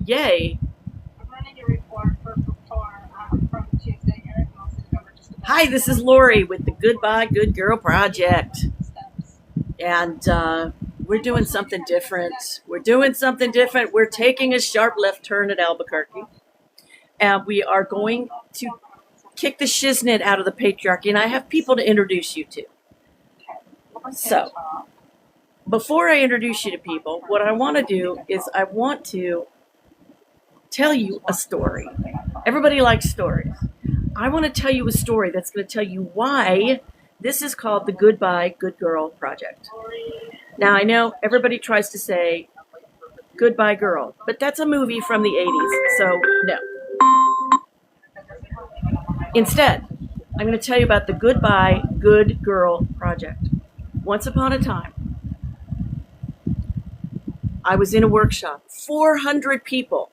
Yay. I'm running a report from Tuesday, Eric, and I'll send it over just about. Hi, this is Lori with the Goodbye Good Girl Project. And we're doing something different. We're taking a sharp left turn at Albuquerque. And we are going to kick the shiznit out of the patriarchy. And I have people to introduce you to. So, before I introduce you to people, what I want to do is I want to tell you a story. Everybody likes stories. I want to tell you a story that's going to tell you why this is called the Goodbye Good Girl Project. Now, I know everybody tries to say Goodbye Girl, but that's a movie from the 80s, so no. Instead, I'm going to tell you about the Goodbye Good Girl Project. Once upon a time, I was in a workshop, 400 people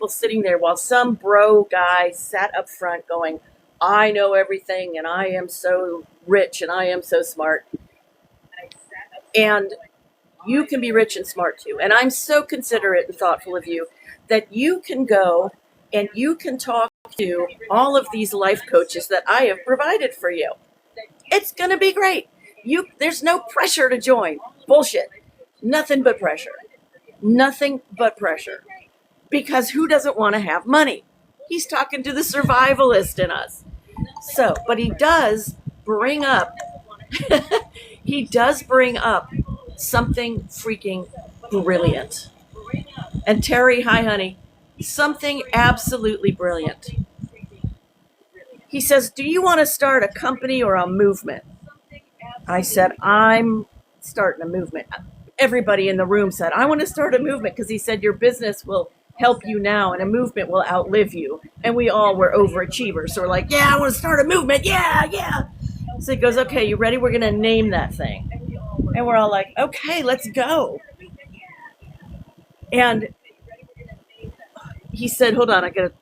sitting there while some bro guy sat up front going, I know everything and I am so rich and I am so smart. And you can be rich and smart too. And I'm so considerate and thoughtful of you that you can go and you can talk to all of these life coaches that I have provided for you. It's going to be great. There's no pressure to join. Bullshit. Nothing but pressure. Nothing but pressure. Because who doesn't want to have money? He's talking to the survivalist in us. So, but he does bring up something freaking brilliant. And Terry, hi honey, something absolutely brilliant. He says, do you want to start a company or a movement? I said, I'm starting a movement. Everybody in the room said, I want to start a movement, because he said your business will help you now and a movement will outlive you. And we all were overachievers. So we're like, yeah, I want to start a movement. Yeah. So he goes, okay, you ready? We're going to name that thing. And we're all like, okay, let's go. And he said, hold on, I got to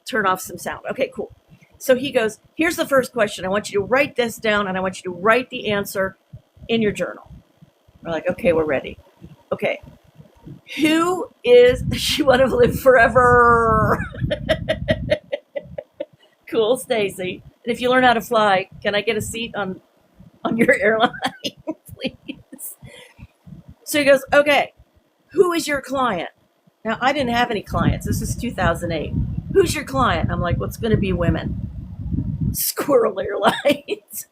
turn off some sound. Okay, cool. So he goes, here's the first question. I want you to write this down and I want you to write the answer in your journal. We're like, okay, we're ready. Okay. Who is you want to live forever? Cool, Stacy. And if you learn how to fly, can I get a seat on your airline, please? So he goes, okay, who is your client? Now, I didn't have any clients. This is 2008. Who's your client? I'm like, well, it's going to be women. Squirrel Airlines.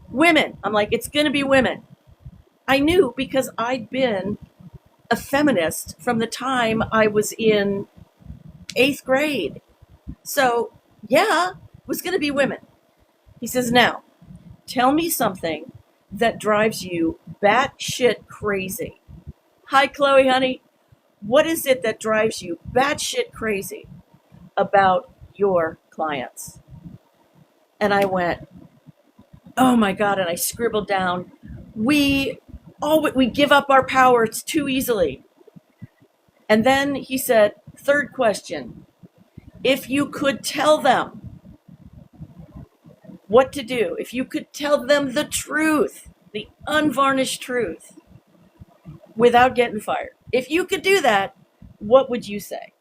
Women. I'm like, it's going to be women. I knew because I'd been a feminist from the time I was in 8th grade. So, yeah, it was going to be women. He says, now, tell me something that drives you batshit crazy. Hi, Chloe, honey. What is it that drives you batshit crazy about your clients? And I went, oh my God, and I scribbled down, we give up our power too easily. And then he said, third question, if you could tell them what to do, if you could tell them the truth, the unvarnished truth, without getting fired, if you could do that, what would you say?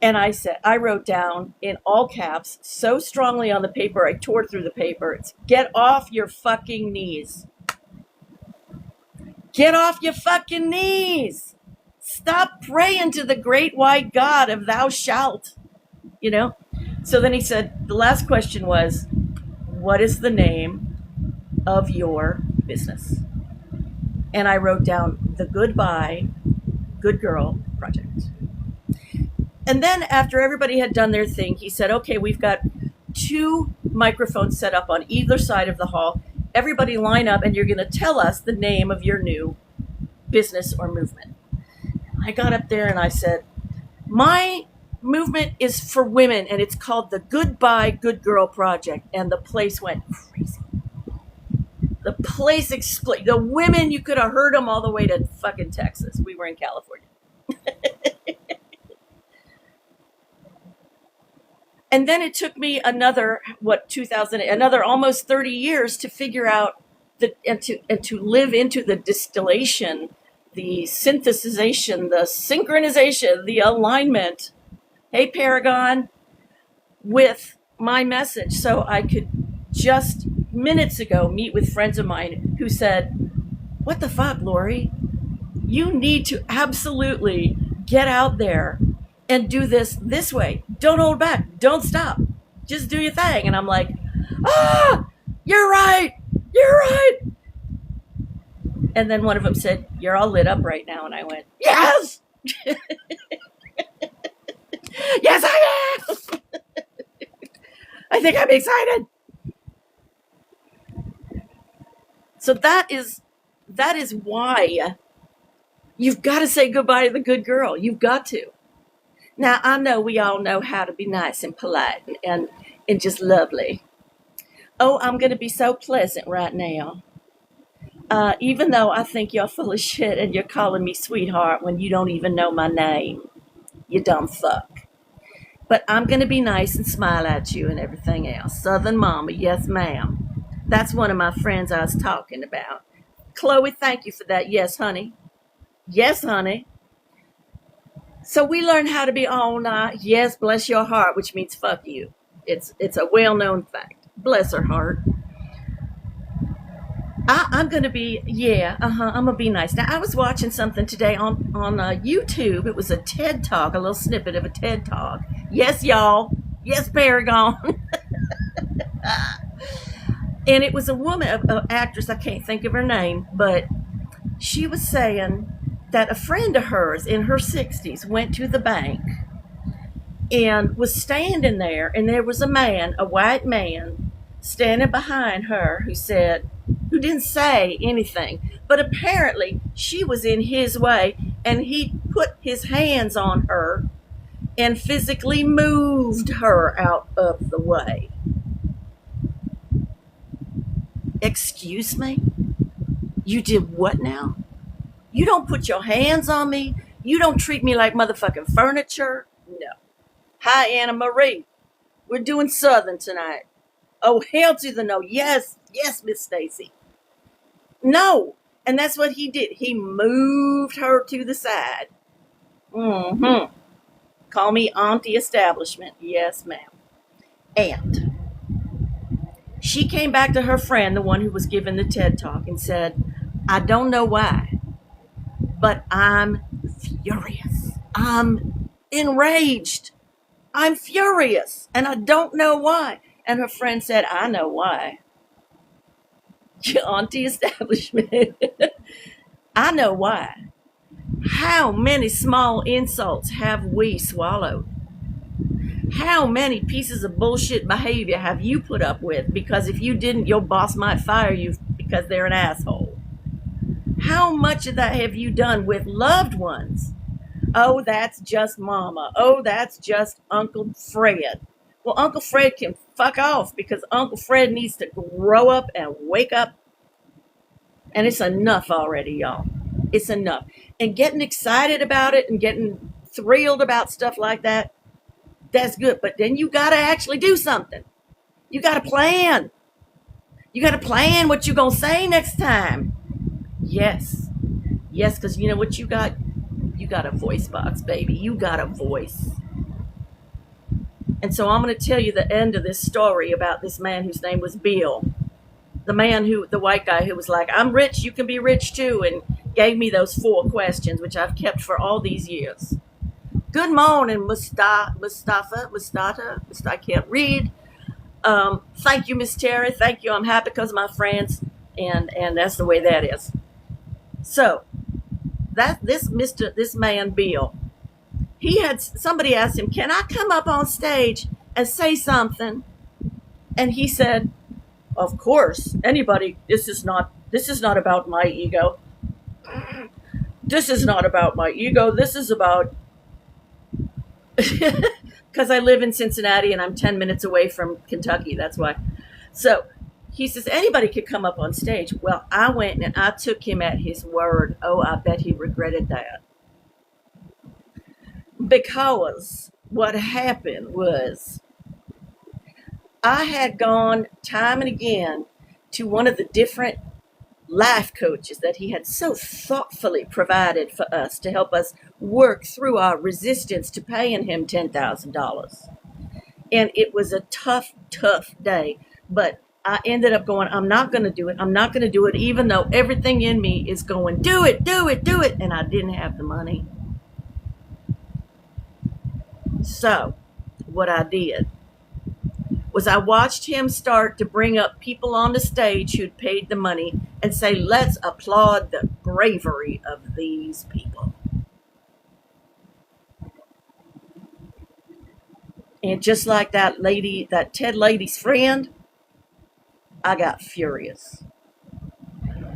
And I wrote down in all caps, so strongly on the paper, I tore through the paper, it's get off your fucking knees. Get off your fucking knees. Stop praying to the great white God of thou shalt. You know? So then he said, the last question was, what is the name of your business? And I wrote down the Goodbye Good Girl Project. And then after everybody had done their thing, he said, okay, we've got 2 microphones set up on either side of the hall. Everybody line up and you're going to tell us the name of your new business or movement. I got up there and I said, my movement is for women and it's called the Goodbye Good Girl Project. And the place went crazy. The place exploded. The women, you could have heard them all the way to fucking Texas. We were in California. And then it took me another almost 30 years to figure out and to live into the distillation the synthesization, the synchronization, the alignment, hey Paragon, with my message. So I could just minutes ago meet with friends of mine who said, what the fuck, Lori? You need to absolutely get out there and do this way. Don't hold back. Don't stop. Just do your thing. And I'm like, you're right. You're right. And then one of them said, you're all lit up right now. And I went, yes. Yes, I am. I think I'm excited. So that is why you've got to say goodbye to the good girl. You've got to. Now, I know we all know how to be nice and polite and just lovely. Oh, I'm going to be so pleasant right now. Even though I think you're full of shit and you're calling me sweetheart when you don't even know my name. You dumb fuck. But I'm going to be nice and smile at you and everything else. Southern Mama, yes, ma'am. That's one of my friends I was talking about. Chloe, thank you for that. Yes, honey. Yes, honey. So we learn how to be all night. Yes, bless your heart, which means fuck you. It's a well-known fact. Bless her heart. I'm going to be, I'm going to be nice. Now, I was watching something today on YouTube. It was a TED Talk, a little snippet of a TED Talk. Yes, y'all. Yes, Paragon. And it was a woman, an actress, I can't think of her name, but she was saying that a friend of hers in her 60s went to the bank and was standing there, and there was a man, a white man, standing behind her who didn't say anything, but apparently she was in his way, and he put his hands on her and physically moved her out of the way. Excuse me? You did what now? You don't put your hands on me? You don't treat me like motherfucking furniture? No. Hi, Anna Marie. We're doing Southern tonight. Oh, hell to the no. Yes, Miss Stacy. No. And that's what he did. He moved her to the side. Mm-hmm. Call me Auntie Establishment. Yes, ma'am. And she came back to her friend, the one who was giving the TED Talk, and said, I don't know why, but I'm furious. I'm enraged. I'm furious, and I don't know why. And her friend said, I know why. Auntie Establishment. I know why. How many small insults have we swallowed? How many pieces of bullshit behavior have you put up with? Because if you didn't, your boss might fire you because they're an asshole. How much of that have you done with loved ones? Oh, that's just mama. Oh, that's just Uncle Fred. Well, Uncle Fred can fuck off because Uncle Fred needs to grow up and wake up. And it's enough already, y'all. It's enough. And getting excited about it and getting thrilled about stuff like that, that's good. But then you got to actually do something. You got to plan. You got to plan what you're going to say next time. Yes. Yes, because you know what you got? You got a voice box, baby. You got a voice. And so I'm going to tell you the end of this story about this man whose name was Bill. The white guy who was like, I'm rich, you can be rich too, and gave me those 4 questions, which I've kept for all these years. Good morning, Mustafa. I can't read. Thank you, Miss Terry. Thank you. I'm happy because of my friends, and that's the way that is. So, this man Bill, somebody asked him, can I come up on stage and say something? And he said, of course, anybody. This is not about my ego. This is not about my ego. This is about, because I live in Cincinnati and I'm 10 minutes away from Kentucky. That's why. So he says, anybody could come up on stage. Well, I went and I took him at his word. Oh, I bet he regretted that. Because what happened was I had gone time and again to one of the different life coaches that he had so thoughtfully provided for us to help us work through our resistance to paying him $10,000. And it was a tough, tough day. But I ended up going, I'm not going to do it. I'm not going to do it, even though everything in me is going, do it, do it, do it. And I didn't have the money. So what I did was I watched him start to bring up people on the stage who'd paid the money and say, let's applaud the bravery of these people. And just like that lady, that Ted lady's friend, I got furious.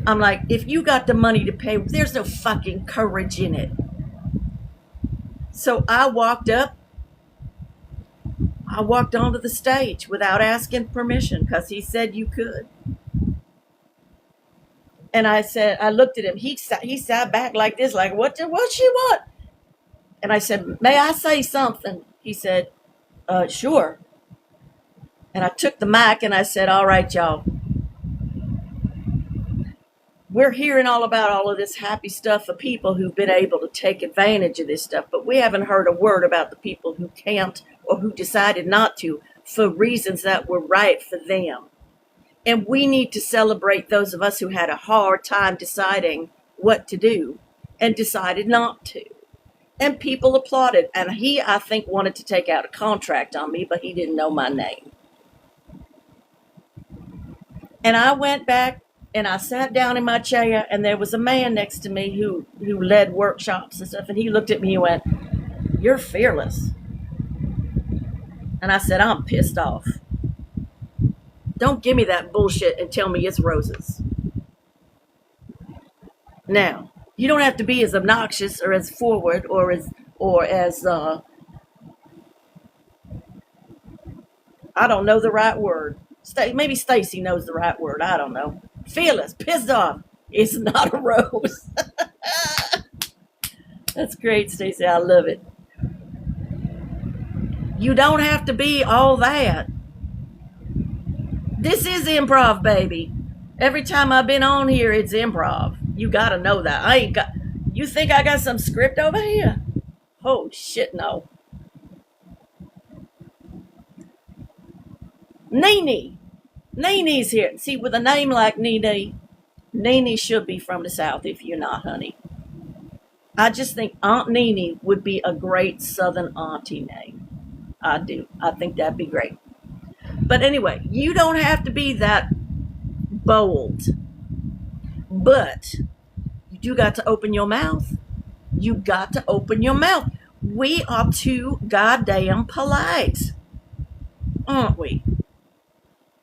I'm like, if you got the money to pay, there's no fucking courage in it. So I walked onto the stage without asking permission because he said you could. And I said, I looked at him. He sat back like this, like, what she want? And I said, may I say something? He said, sure. And I took the mic and I said, all right, y'all. We're hearing all about all of this happy stuff for people who've been able to take advantage of this stuff, but we haven't heard a word about the people who can't or who decided not to for reasons that were right for them. And we need to celebrate those of us who had a hard time deciding what to do and decided not to. And people applauded. And he, I think, wanted to take out a contract on me, but he didn't know my name. And I went back and I sat down in my chair, and there was a man next to me who led workshops and stuff. And he looked at me and went, you're fearless. And I said, I'm pissed off. Don't give me that bullshit and tell me it's roses. Now, you don't have to be as obnoxious or as forward or as I don't know the right word. Maybe Stacy knows the right word. I don't know. Fearless, pissed off. It's not a rose. That's great, Stacy. I love it. You don't have to be all that. This is improv, baby. Every time I've been on here, it's improv. You gotta know that. You think I got some script over here? Oh shit, no. Nene. Nene's here. See, with a name like Nene should be from the South if you're not, honey. I just think Aunt Nene would be a great Southern auntie name. I do. I think that'd be great. But anyway, you don't have to be that bold. But you do got to open your mouth. You got to open your mouth. We are too goddamn polite, aren't we?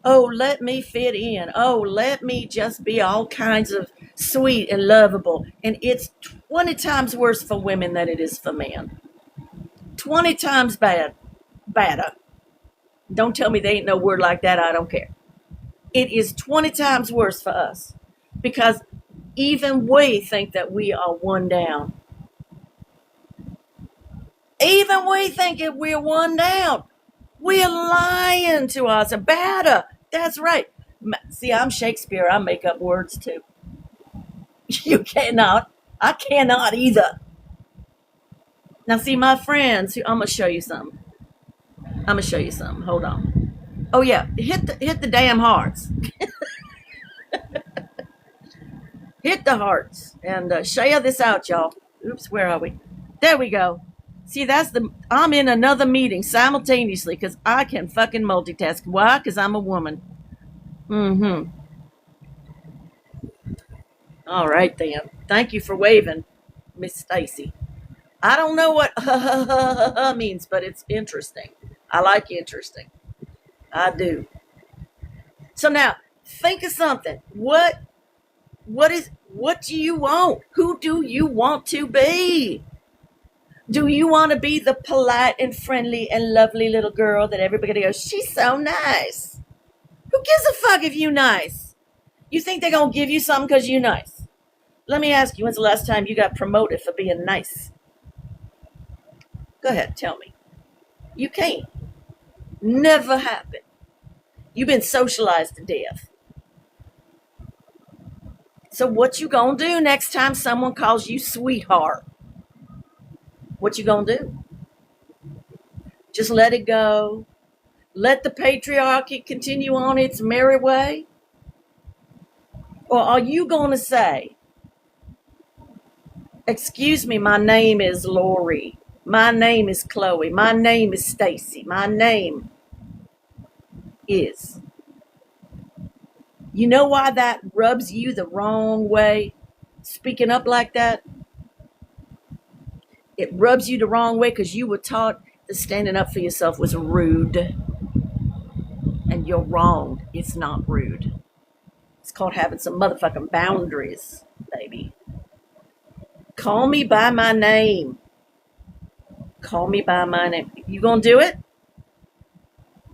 Oh, let me fit in. Oh, let me just be all kinds of sweet and lovable. And it's 20 times worse for women than it is for men. 20 times badder. Don't tell me there ain't no word like that. I don't care. It is 20 times worse for us because even we think that we are one down. Even we think that we're one down. We're lying to us. Badder. That's right. See, I'm Shakespeare. I make up words too. You cannot. I cannot either. Now, see, my friends, I'm going to show you something. Hold on. Oh, yeah. Hit the damn hearts. Hit the hearts. And share this out, y'all. Oops, where are we? There we go. See, I'm in another meeting simultaneously because I can fucking multitask. Why? Because I'm a woman. All right, then. Thank you for waving, Miss Stacy. I don't know what means, but it's interesting. I like interesting. I do. So now, think of something. What do you want? Who do you want to be? Do you want to be the polite and friendly and lovely little girl that everybody goes, she's so nice? Who gives a fuck if you nice? You think they're going to give you something because you nice? Let me ask you, when's the last time you got promoted for being nice? Go ahead, tell me. You can't. Never happened. You've been socialized to death. So what you gonna do next time someone calls you sweetheart? What you gonna do? Just let it go? Let the patriarchy continue on its merry way? Or are you gonna say, excuse me, my name is Lori. My name is Chloe. My name is Stacy. My name is. You know why that rubs you the wrong way? Speaking up like that? It rubs you the wrong way because you were taught that standing up for yourself was rude. And you're wrong. It's not rude. It's called having some motherfucking boundaries, baby. Call me by my name. Call me by my name. You gonna do it?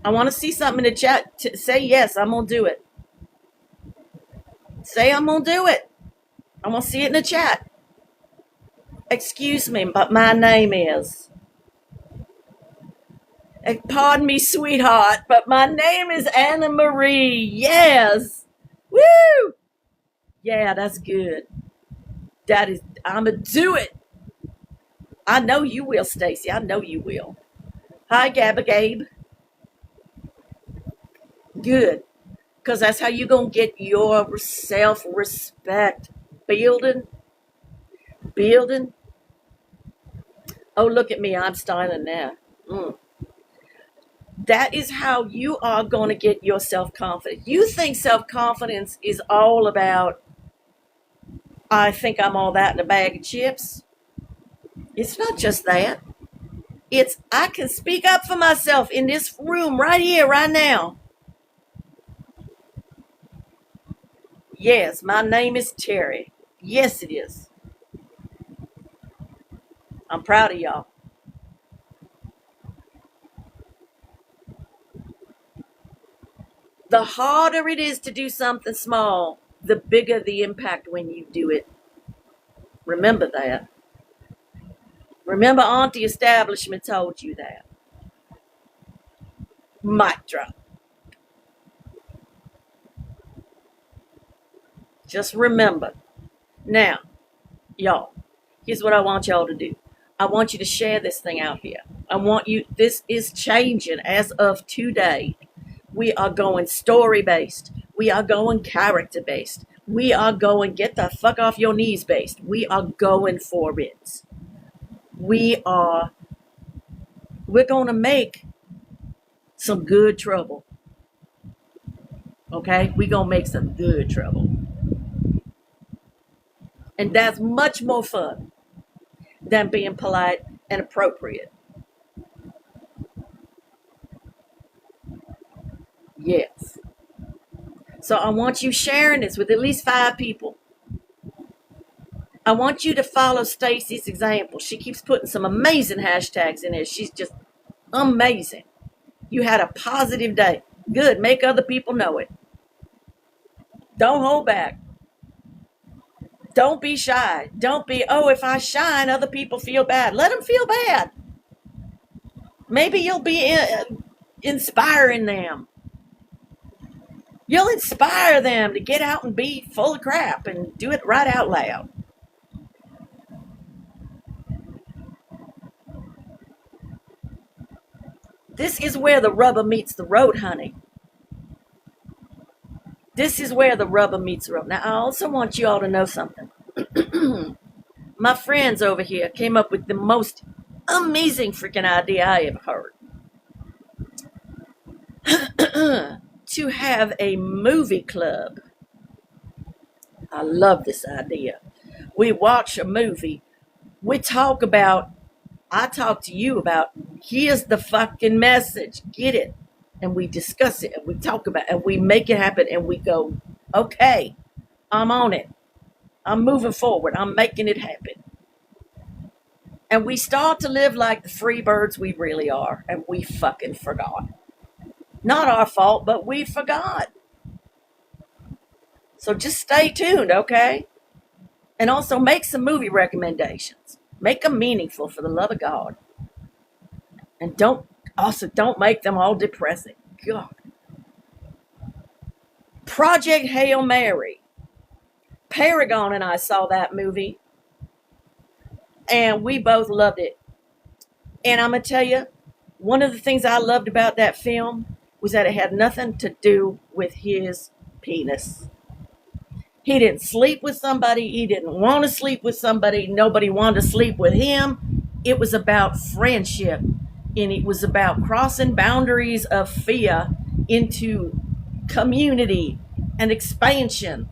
I want to see something in the chat. Say yes, I'm gonna do it. Say I'm gonna do it. I want to see it in the chat. Excuse me, but my name is. Pardon me, sweetheart, but my name is Anna Marie. Yes. Woo! Yeah, that's good. That is, I'm gonna do it. I know you will, Stacy. I know you will. Hi, Gabe. Good. Because that's how you're going to get your self-respect. Building. Oh, look at me. I'm styling now. That is how you are going to get your self-confidence. You think self-confidence is all about, I think I'm all that in a bag of chips. It's not just that. It's, I can speak up for myself in this room right here, right now. Yes, my name is Terry. Yes, it is. I'm proud of y'all. The harder it is to do something small, the bigger the impact when you do it. Remember that. Remember Auntie Establishment told you that. Mic drop. Just remember. Now, y'all, here's what I want y'all to do. I want you to share this thing out here. I want you, this is changing as of today. We are going story-based. We are going character-based. We are going get the fuck off your knees based. We are going for it. We're going to make some good trouble. Okay? We're going to make some good trouble. And that's much more fun than being polite and appropriate. Yes. So I want you sharing this with at least 5 people. I want you to follow Stacy's example. She keeps putting some amazing hashtags in there. She's just amazing. You had a positive day. Good. Make other people know it. Don't hold back. Don't be shy. Don't be, oh, if I shine, other people feel bad. Let them feel bad. Maybe you'll be inspiring them. You'll inspire them to get out and be full of crap and do it right out loud. This is where the rubber meets the road, honey. This is where the rubber meets the road. Now, I also want you all to know something. My friends over here came up with the most amazing freaking idea I ever heard. To have a movie club. I love this idea. We watch a movie. We talk about, I talk to you about, here's the fucking message. Get it. And we discuss it and we talk about it and we make it happen and we go, okay, I'm on it. I'm moving forward. I'm making it happen. And we start to live like the free birds we really are. And we fucking forgot. Not our fault, but we forgot. So just stay tuned, okay? And also make some movie recommendations. Make them meaningful for the love of God. And don't make them all depressing. God. Project Hail Mary. Paragon and I saw that movie, and we both loved it. And I'm going to tell you, one of the things I loved about that film was that it had nothing to do with his penis. He didn't sleep with somebody. He didn't want to sleep with somebody. Nobody wanted to sleep with him. It was about friendship. And it was about crossing boundaries of fear into community and expansion.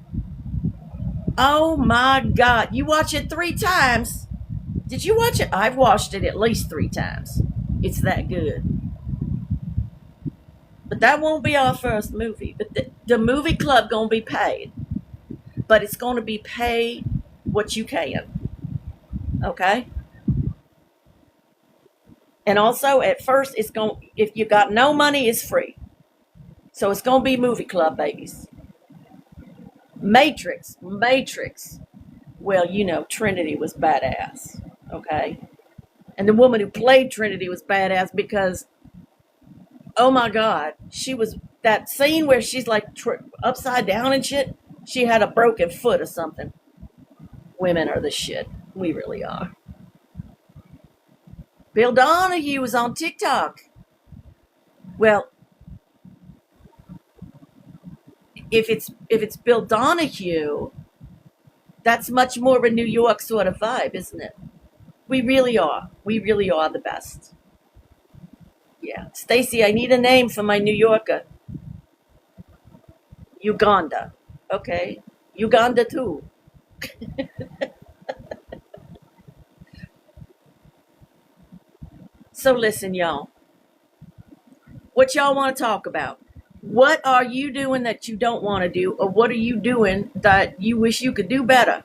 Oh my God. You watch it 3 times. Did you watch it? I've watched it at least 3 times. It's that good. But that won't be our first movie. But the movie club going to be paid. But it's going to be paid what you can. Okay? And also, at first, it's going. If you got no money, it's free. So it's going to be movie club, babies. Matrix. Well, you know, Trinity was badass. Okay? And the woman who played Trinity was badass because, oh my God, she was, that scene where she's like upside down and shit, she had a broken foot or something. Women are the shit. We really are. Bill Donahue was on TikTok. Well, if it's Bill Donahue, that's much more of a New York sort of vibe, isn't it? We really are. We really are the best. Yeah. Stacy, I need a name for my New Yorker. Uganda. Okay. Uganda too. So listen, y'all. What y'all want to talk about? What are you doing that you don't want to do? Or what are you doing that you wish you could do better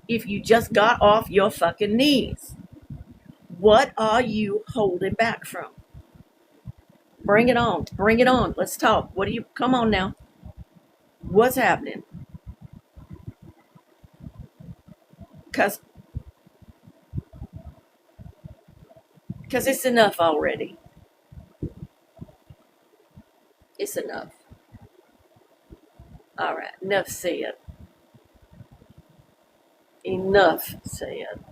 if you just got off your fucking knees? What are you holding back from? Bring it on. Bring it on. Let's talk. What do you, come on now. What's happening? Because it's enough already. It's enough. All right. Enough said. Enough said.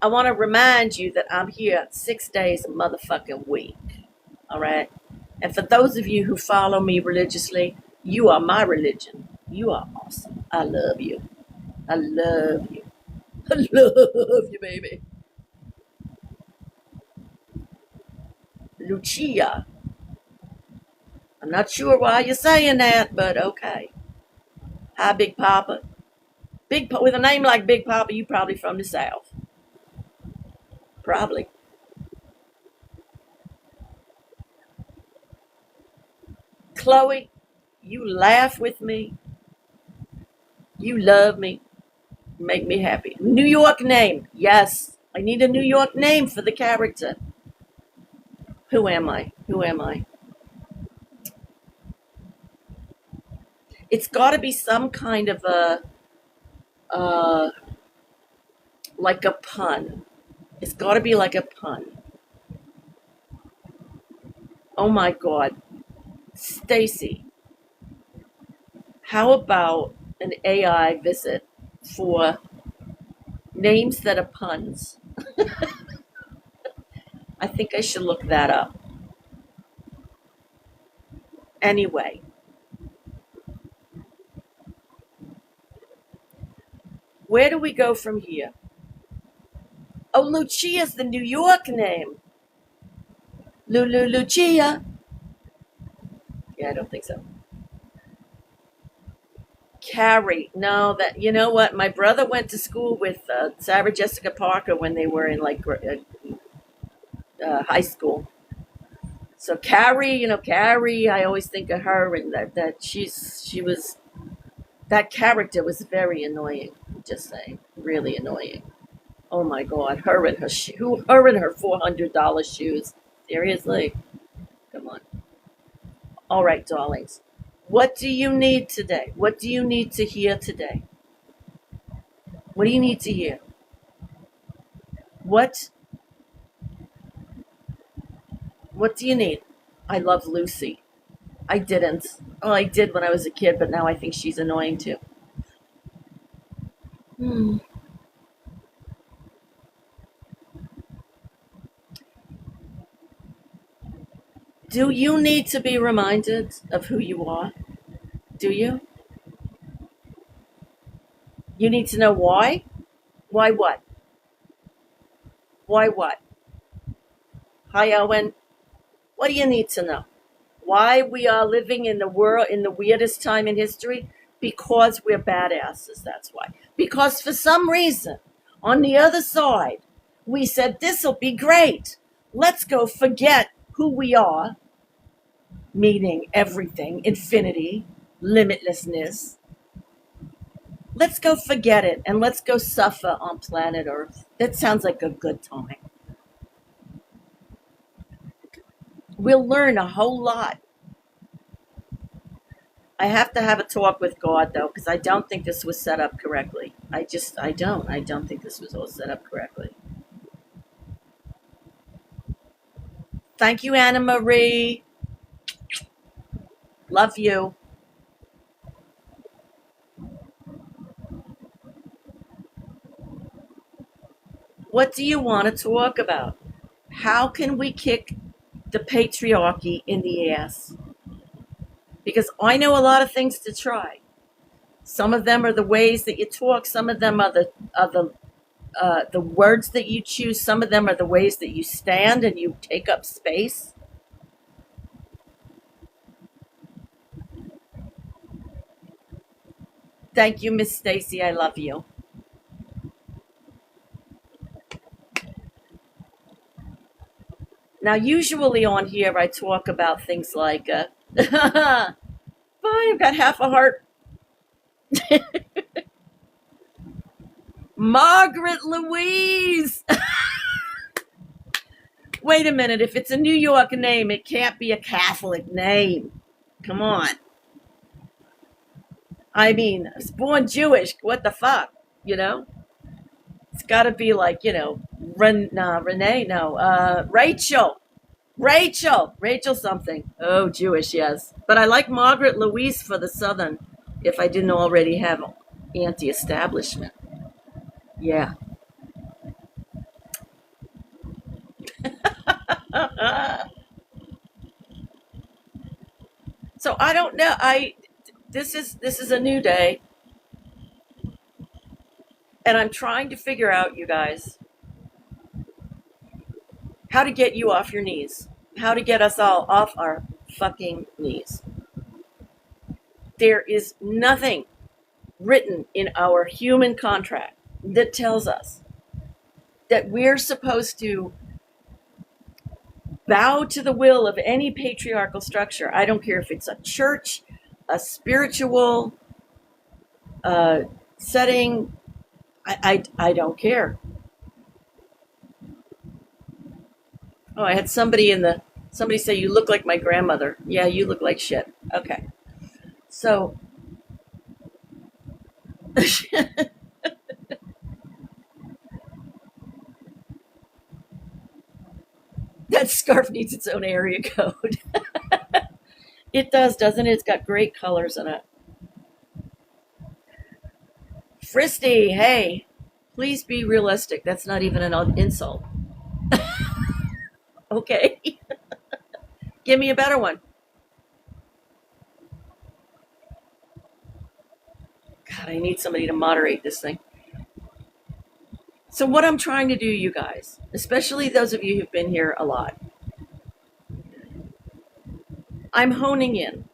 I want to remind you that I'm here 6 days a motherfucking week. All right? And for those of you who follow me religiously, you are my religion. You are awesome. I love you. I love you. I love you, baby. Lucia. I'm not sure why you're saying that, but okay. Hi, Big Papa. With a name like Big Papa, you probably from the South. Probably. Chloe, you laugh with me. You love me. Make me happy. New York name. Yes. I need a New York name for the character. Who am I? Who am I? It's got to be some kind of a, like a pun. It's got to be like a pun. Oh my God. Stacy, how about an AI visit for names that are puns? I think I should look that up. Anyway. Where do we go from here? Oh, Lucia's the New York name. Lucia. Yeah, I don't think so. Carrie. No, that, you know what? My brother went to school with Sarah Jessica Parker when they were in like high school. So Carrie, I always think of her and that that character was very annoying. Just saying, really annoying. Oh my God, her and her $400 shoes. Seriously, come on. All right, darlings. What do you need today? What do you need to hear today? What do you need to hear? What do you need? I love Lucy. I didn't. Oh, I did when I was a kid, but now I think she's annoying too. Hmm. Do you need to be reminded of who you are? Do you? You need to know why? Why what? Why what? Hi, Owen. What do you need to know? Why we are living in the world in the weirdest time in history? Because we're badasses, that's why. Because for some reason, on the other side, we said, this'll be great. Let's go forget who we are, meaning everything, infinity, limitlessness. Let's go forget it and let's go suffer on planet Earth. That sounds like a good time. We'll learn a whole lot. I have to have a talk with God though, because I don't think this was set up correctly. I don't think this was all set up correctly. Thank you, Anna Marie. Love you. What do you want to talk about? How can we kick the patriarchy in the ass? Because I know a lot of things to try. Some of them are the ways that you talk. Some of them are the words that you choose. Some of them are the ways that you stand and you take up space. Thank you, Miss Stacy. I love you. Now, usually on here, I talk about things like, I've got half a heart. Margaret Louise. Wait a minute. If it's a New York name, it can't be a Catholic name. Come on. I mean, I was born Jewish. What the fuck? You know? It's got to be like, Renee, no, Rachel. Rachel something. Oh, Jewish, yes. But I like Margaret Louise for the Southern, if I didn't already have Auntie Establishment. Yeah. So I don't know. This is a new day, and I'm trying to figure out, you guys, how to get you off your knees. How to get us all off our fucking knees. There is nothing written in our human contract that tells us that we're supposed to bow to the will of any patriarchal structure. I don't care if it's a church, a spiritual setting. I don't care. Oh, I had somebody say, you look like my grandmother. Yeah, you look like shit. Okay. So that scarf needs its own area code. It does, doesn't it? It's got great colors in it. Fristy, hey, please be realistic. That's not even an insult. Okay. Give me a better one. God, I need somebody to moderate this thing. So what I'm trying to do, you guys, especially those of you who've been here a lot, I'm honing in.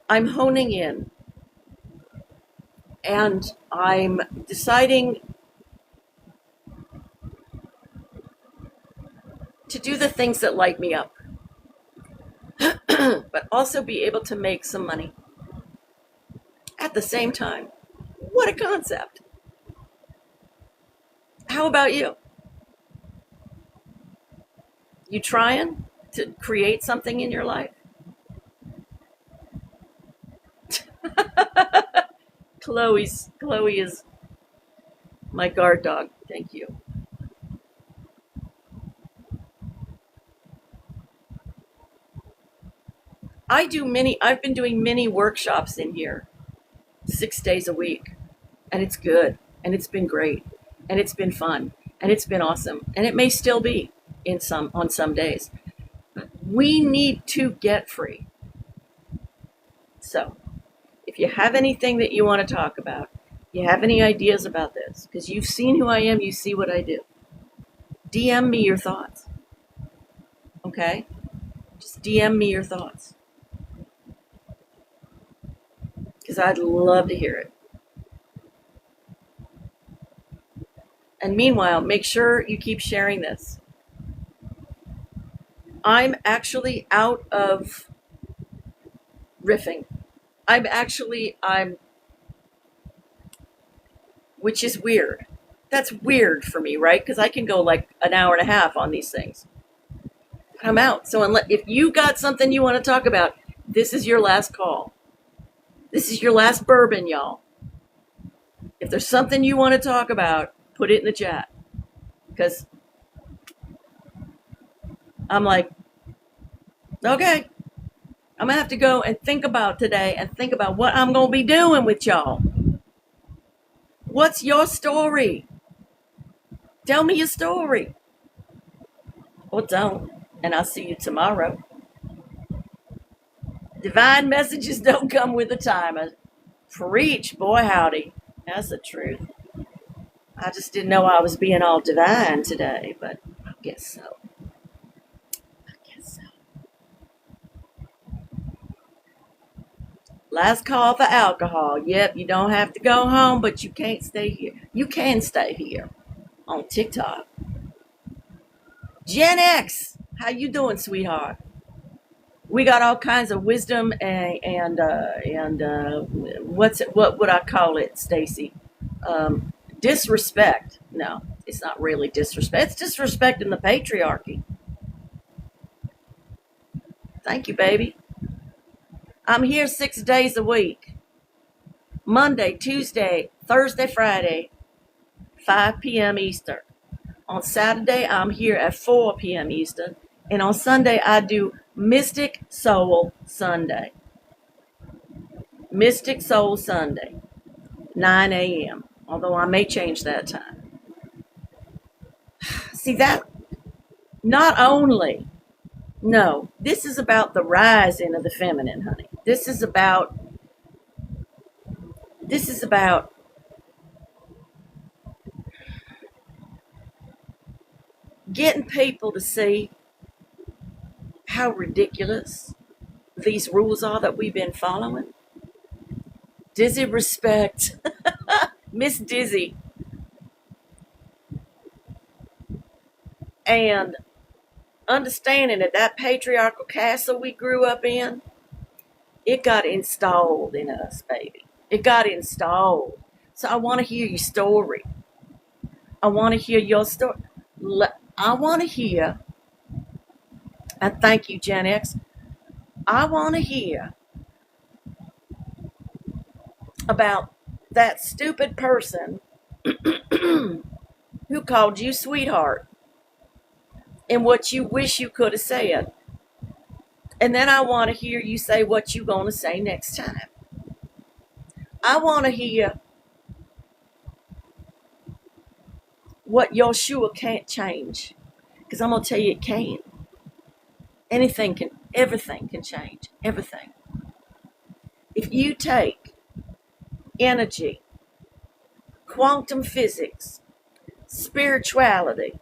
I'm honing in. And I'm deciding to do the things that light me up, but also be able to make some money at the same time. What a concept. How about you? You trying to create something in your life? Chloe is my guard dog. Thank you. I've been doing mini workshops in here 6 days a week. And it's good. And it's been great. And it's been fun. And it's been awesome. And it may still be on some days. But we need to get free. So, if you have anything that you want to talk about, you have any ideas about this, because you've seen who I am, you see what I do, DM me your thoughts. Okay? Just DM me your thoughts. Because I'd love to hear it. And meanwhile, make sure you keep sharing this. I'm actually out of riffing. Which is weird. That's weird for me, right? Because I can go like an hour and a half on these things. I'm out. So if you got something you want to talk about, this is your last call. This is your last bourbon, y'all. If there's something you want to talk about, put it in the chat. Because I'm like, okay, I'm going to have to go and think about today and think about what I'm going to be doing with y'all. What's your story? Tell me your story. Or don't. And I'll see you tomorrow. Divine messages don't come with a timer. Preach, boy howdy. That's the truth. I just didn't know I was being all divine today, but I guess so. Last call for alcohol. Yep, you don't have to go home, but you can't stay here. You can stay here on TikTok. Gen X, how you doing, sweetheart? We got all kinds of wisdom and what would I call it, Stacy? Disrespect. No, it's not really disrespect. It's disrespecting the patriarchy. Thank you, baby. I'm here 6 days a week. Monday, Tuesday, Thursday, Friday, 5 p.m. Eastern. On Saturday, I'm here at 4 p.m. Eastern. And on Sunday, I do Mystic Soul Sunday. Mystic Soul Sunday, 9 a.m. Although I may change that time. See that? Not only, no, this is about the rising of the feminine, honey. This is about getting people to see how ridiculous these rules are that we've been following. Dizzy respect. Miss Dizzy. And understanding that patriarchal castle we grew up in, it got installed in us, baby. It got installed. So I want to hear your story. I want to hear your story. I want to hear, and thank you, Gen X. I want to hear about that stupid person who called you sweetheart and what you wish you could have said. And then I want to hear you say what you're going to say next time. I want to hear what your sure can't change. Because I'm going to tell you it can. Everything can change. Everything. If you take energy, quantum physics, spirituality,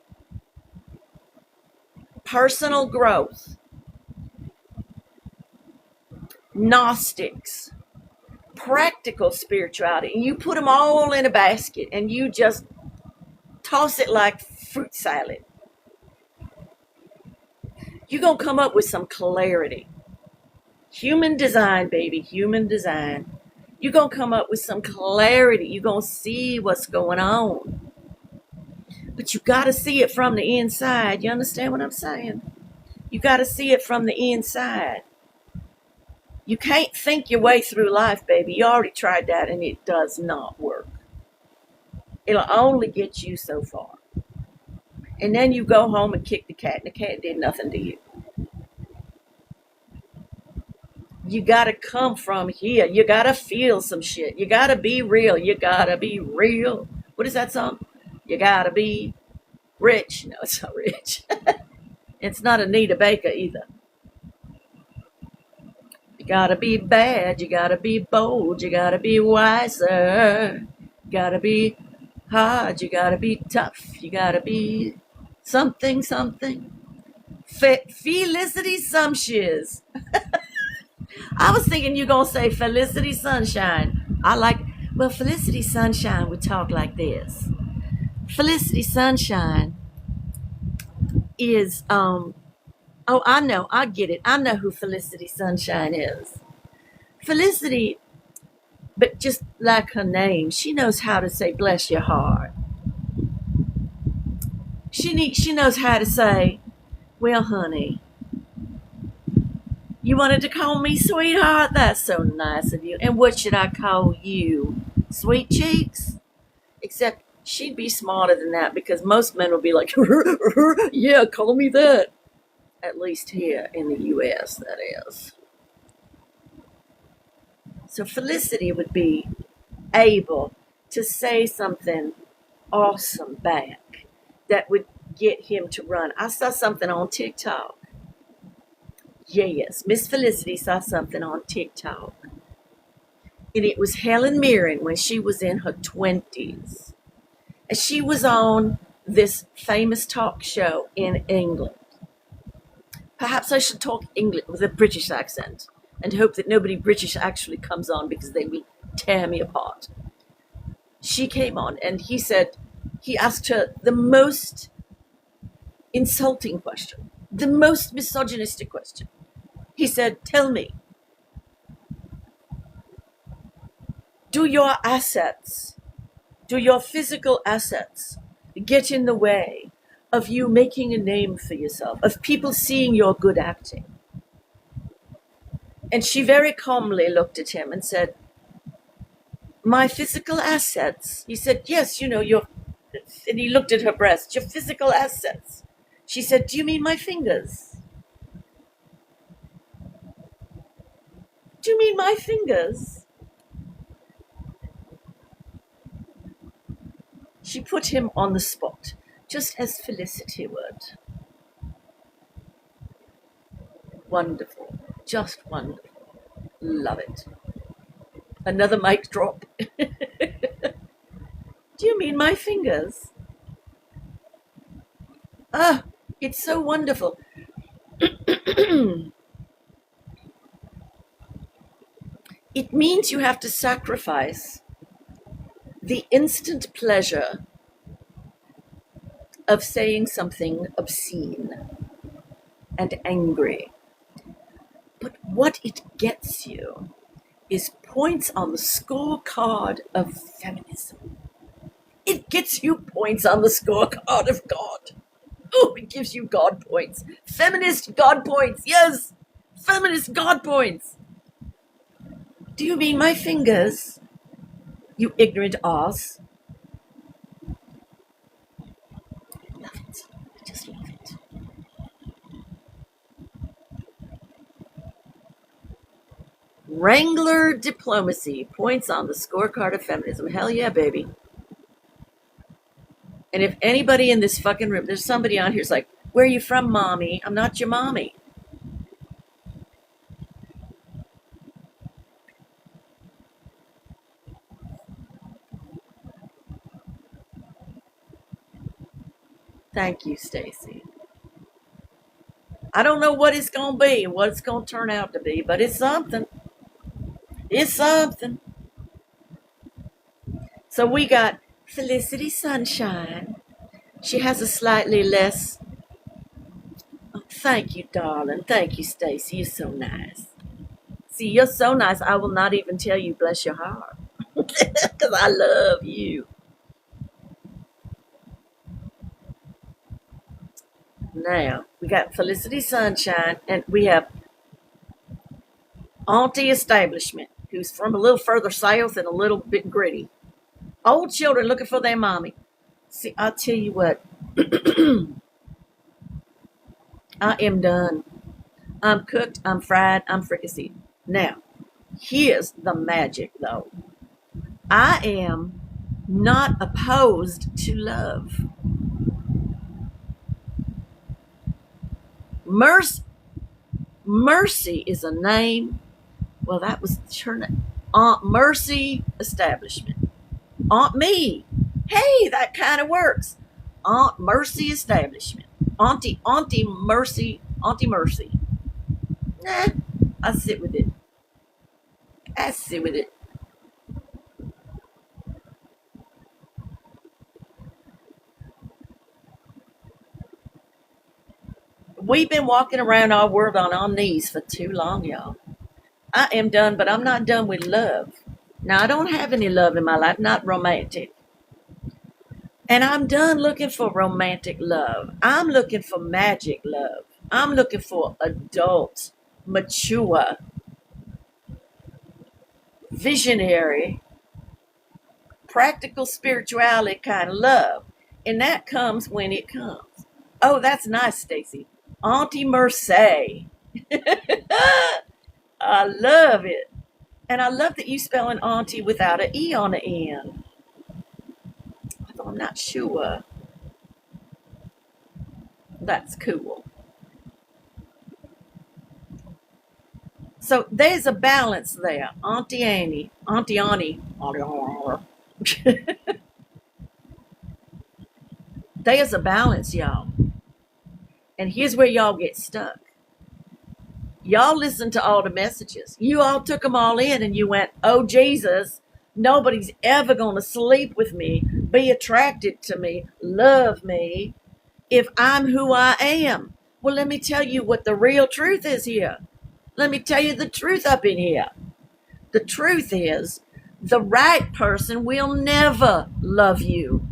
personal growth, Gnostics, practical spirituality, and you put them all in a basket and you just toss it like fruit salad, you're going to come up with some clarity. Human design, baby, human design. You're going to come up with some clarity. You're going to see what's going on. But you got to see it from the inside. You understand what I'm saying? You got to see it from the inside. You can't think your way through life, baby. You already tried that, and it does not work. It'll only get you so far. And then you go home and kick the cat, and the cat did nothing to you. you gotta come from here. You gotta feel some shit. You gotta be real. You gotta be real. What is that song? You gotta be rich. No, it's not rich. It's not Anita Baker either. You gotta be bad. You gotta be bold. You gotta be wiser. You gotta be hard. You gotta be tough. You gotta be something, something. Felicity Sumshiz. I was thinking you're going to say Felicity Sunshine. Well, Felicity Sunshine would talk like this. Felicity Sunshine is, I know, I get it. I know who Felicity Sunshine is. Felicity, but just like her name, she knows how to say, bless your heart. She knows how to say, well, honey, you wanted to call me sweetheart? That's so nice of you. And what should I call you? Sweet cheeks? Except she'd be smarter than that, because most men will be like, yeah, call me that. At least here in the U.S., that is. So Felicity would be able to say something awesome back that would get him to run. I saw something on TikTok. Yes, Miss Felicity saw something on TikTok. And it was Helen Mirren when she was in her 20s. And she was on this famous talk show in England. Perhaps I should talk English with a British accent and hope that nobody British actually comes on, because they will tear me apart. She came on and he asked her the most insulting question, the most misogynistic question. He said, tell me, do your physical assets get in the way of you making a name for yourself, of people seeing your good acting? And she very calmly looked at him and said, my physical assets? He said, yes, and he looked at her breast, your physical assets. She said, do you mean my fingers? Do you mean my fingers? She put him on the spot, just as Felicity would. Wonderful. Just wonderful. Love it. Another mic drop. Do you mean my fingers? Ah, it's so wonderful. It means you have to sacrifice the instant pleasure of saying something obscene and angry. But what it gets you is points on the scorecard of feminism. It gets you points on the scorecard of God. Oh, it gives you God points. Feminist God points. Yes, feminist God points. Do you mean my fingers, you ignorant ass? Love it. I just love it. Wrangler diplomacy, points on the scorecard of feminism. Hell yeah, baby. And if anybody in this fucking room, there's somebody on here who's like, where are you from, mommy? I'm not your mommy. Thank you, Stacy. I don't know what it's going to be, what it's going to turn out to be, but it's something. It's something. So we got Felicity Sunshine. She has a slightly less... Oh, thank you, darling. Thank you, Stacy. You're so nice. See, you're so nice, I will not even tell you bless your heart. Because I love you. Now, we got Felicity Sunshine, and we have Auntie Establishment, who's from a little further south and a little bit gritty. Old children looking for their mommy. See, I'll tell you what. I am done. I'm cooked, I'm fried, I'm fricasseed. Now, here's the magic though. I am not opposed to love. Mercy is a name. Well, that was her name. Aunt Mercy Establishment. Aunt Me. Hey, that kind of works. Aunt Mercy Establishment. Auntie Mercy. Auntie Mercy. Nah, I sit with it. I sit with it. We've been walking around our world on our knees for too long, y'all. I am done, but I'm not done with love. Now, I don't have any love in my life, not romantic. And I'm done looking for romantic love. I'm looking for magic love. I'm looking for adult, mature, visionary, practical spirituality kind of love. And that comes when it comes. Oh, that's nice, Stacy. Auntie Mercy. I love it. And I love that you spelling auntie without an E on the end. Although I'm not sure. That's cool. So there's a balance there. Auntie Annie. There's a balance, y'all. And here's where y'all get stuck. Y'all listen to all the messages. You all took them all in and you went, oh, Jesus, nobody's ever going to sleep with me, be attracted to me, love me if I'm who I am. Well, let me tell you what the real truth is here. Let me tell you the truth up in here. The truth is the right person will never love you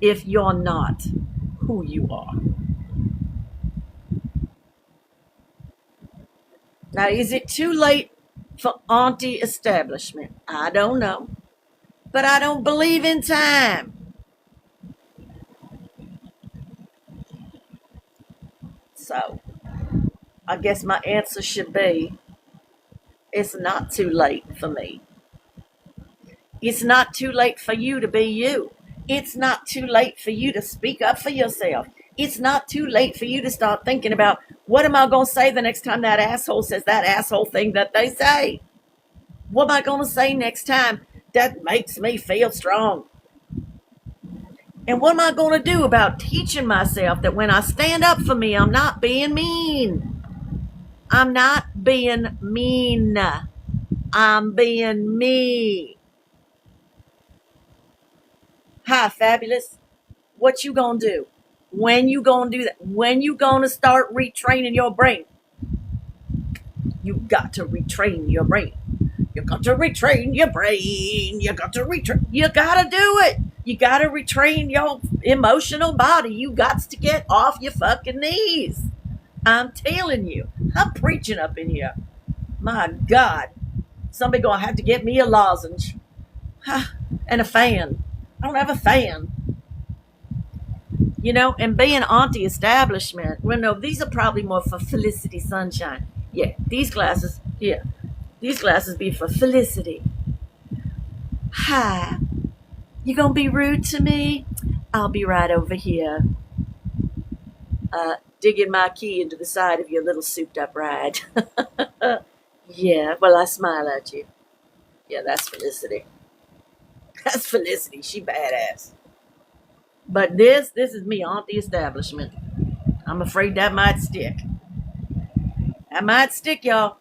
if you're not who you are. Now, is it too late for Auntie Establishment? I don't know. But I don't believe in time. So, I guess my answer should be, it's not too late for me. It's not too late for you to be you. It's not too late for you to speak up for yourself. It's not too late for you to start thinking about, what am I going to say the next time that asshole says that asshole thing that they say? What am I going to say next time that makes me feel strong? And what am I going to do about teaching myself that when I stand up for me, I'm not being mean? I'm not being mean. I'm being me. Hi, fabulous. What you gonna do? When you gonna do that? When you gonna start retraining your brain? You got to retrain your brain. You got to retrain your brain. You got to retrain. You gotta do it. You gotta retrain your emotional body. You got to get off your fucking knees. I'm telling you. I'm preaching up in here. My God. Somebody gonna have to get me a lozenge. And a fan. I don't have a fan. You know, and being Auntie Establishment, well, no, these are probably more for Felicity Sunshine. Yeah, these glasses be for Felicity. Hi. You gonna be rude to me? I'll be right over here. Digging my key into the side of your little souped up ride. Yeah, well, I smile at you. Yeah, that's Felicity. That's Felicity. She badass. But this is me, Auntie Establishment. I'm afraid that might stick. That might stick, y'all.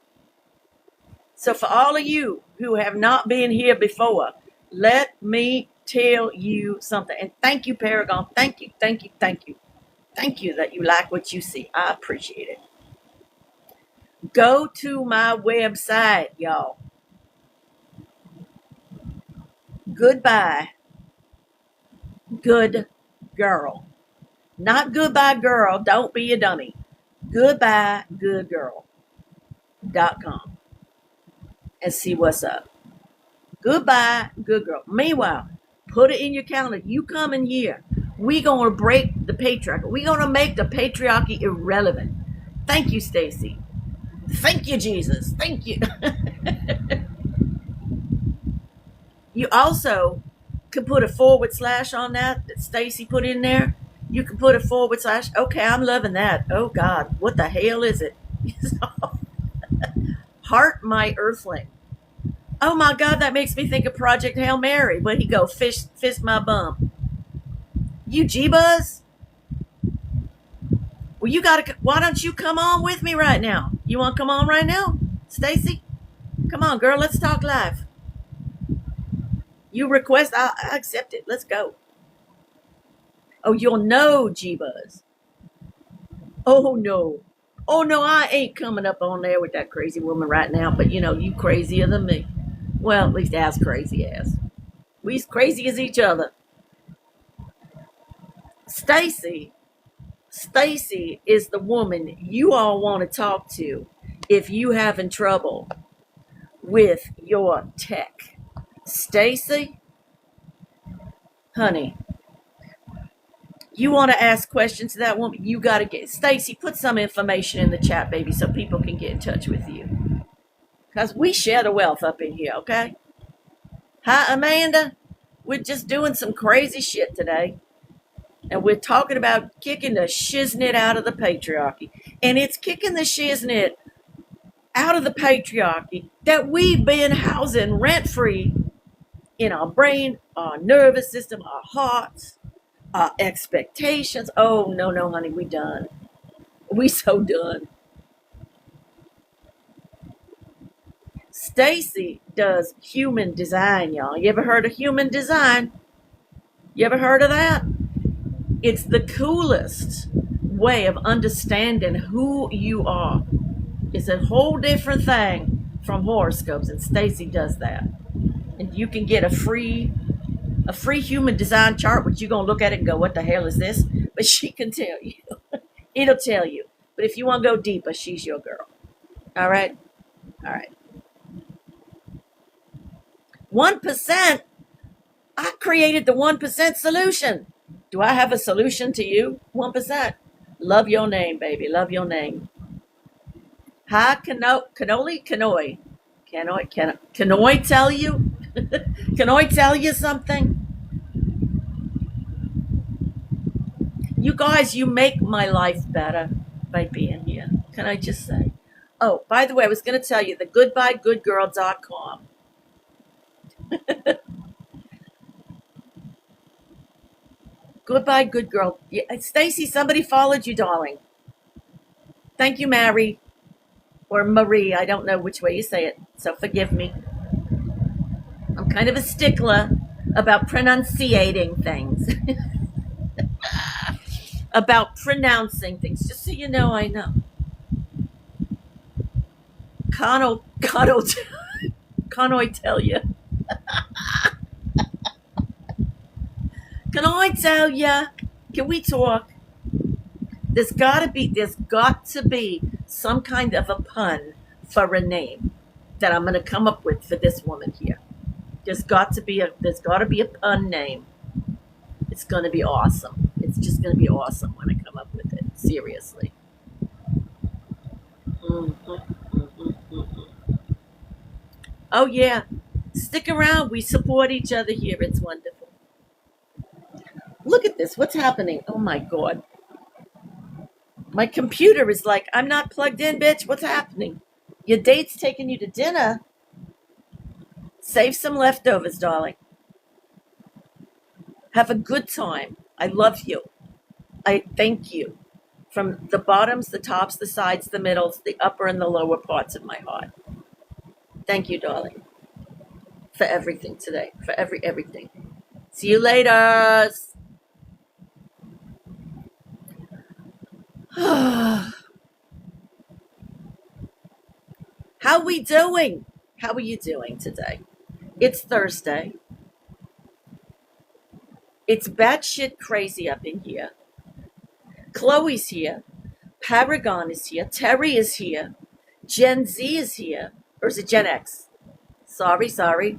So for all of you who have not been here before, let me tell you something. And thank you, Paragon. Thank you. Thank you that you like what you see. I appreciate it. Go to my website, y'all. Goodbye, good girl. Not goodbye, girl. Don't be a dummy. Goodbye, good girl.com and see what's up. Goodbye, good girl. Meanwhile, put it in your calendar. You come in here. We're going to break the patriarchy. We're going to make the patriarchy irrelevant. Thank you, Stacy. Thank you, Jesus. Thank you. You also could put a / on that Stacy put in there. You can put a / Okay, I'm loving that. Oh God, what the hell is it? Heart my earthling. Oh my God, that makes me think of Project Hail Mary when he go fist my bum. You G-Buzz? Well, you gotta. Why don't you come on with me right now? You want to come on right now, Stacy? Come on, girl. Let's talk live. You request, I accept it. Let's go. Oh, you'll know, G-Buzz. Oh no. Oh no, I ain't coming up on there with that crazy woman right now. But you crazier than me. Well, at least as crazy as. We's crazy as each other. Stacy. Stacy is the woman you all want to talk to if you having trouble with your tech. Stacy, honey, you want to ask questions to that woman, you got to get Stacy, put some information in the chat, baby, so people can get in touch with you. Because we share the wealth up in here, okay? Hi, Amanda. We're just doing some crazy shit today. And we're talking about kicking the shiznit out of the patriarchy. And it's kicking the shiznit out of the patriarchy that we've been housing rent-free in our brain, our nervous system, our hearts, our expectations. Oh, no, honey, we done. We so done. Stacy does human design, y'all. You ever heard of human design? You ever heard of that? It's the coolest way of understanding who you are. It's a whole different thing from horoscopes, and Stacy does that. And you can get a free human design chart, which you're gonna look at it and go, "What the hell is this?" But she can tell you. It'll tell you. But if you want to go deeper, she's your girl. All right. 1%. I created the 1% solution. Do I have a solution to you? 1%. Love your name, baby. Love your name. Hi, Cannoli. Can I tell you? Can I tell you something? You guys, you make my life better by being here. Can I just say? Oh, by the way, I was going to tell you the goodbyegoodgirl.com. Goodbye, good girl. Yeah, Stacy, somebody followed you, darling. Thank you, Mary. Or Marie. I don't know which way you say it, so forgive me. I'm kind of a stickler about pronunciating things. About pronouncing things. Just so you know, I know. Can I tell you? Can I tell you? Can we talk? There's got to be some kind of a pun for a name that I'm going to come up with for this woman here. There's got to be a pun name. It's going to be awesome. It's just going to be awesome when I come up with it. Seriously. Oh yeah. Stick around. We support each other here. It's wonderful. Look at this. What's happening? Oh my God. My computer is like, I'm not plugged in, bitch. What's happening? Your date's taking you to dinner. Save some leftovers, darling. Have a good time. I love you. I thank you. From the bottoms, the tops, the sides, the middles, the upper and the lower parts of my heart. Thank you, darling. For everything today. For everything. See you later. How we doing? How are you doing today? It's Thursday. It's batshit crazy up in here. Chloe's here. Paragon is here. Terry is here. Gen Z is here. Or is it Gen X? Sorry.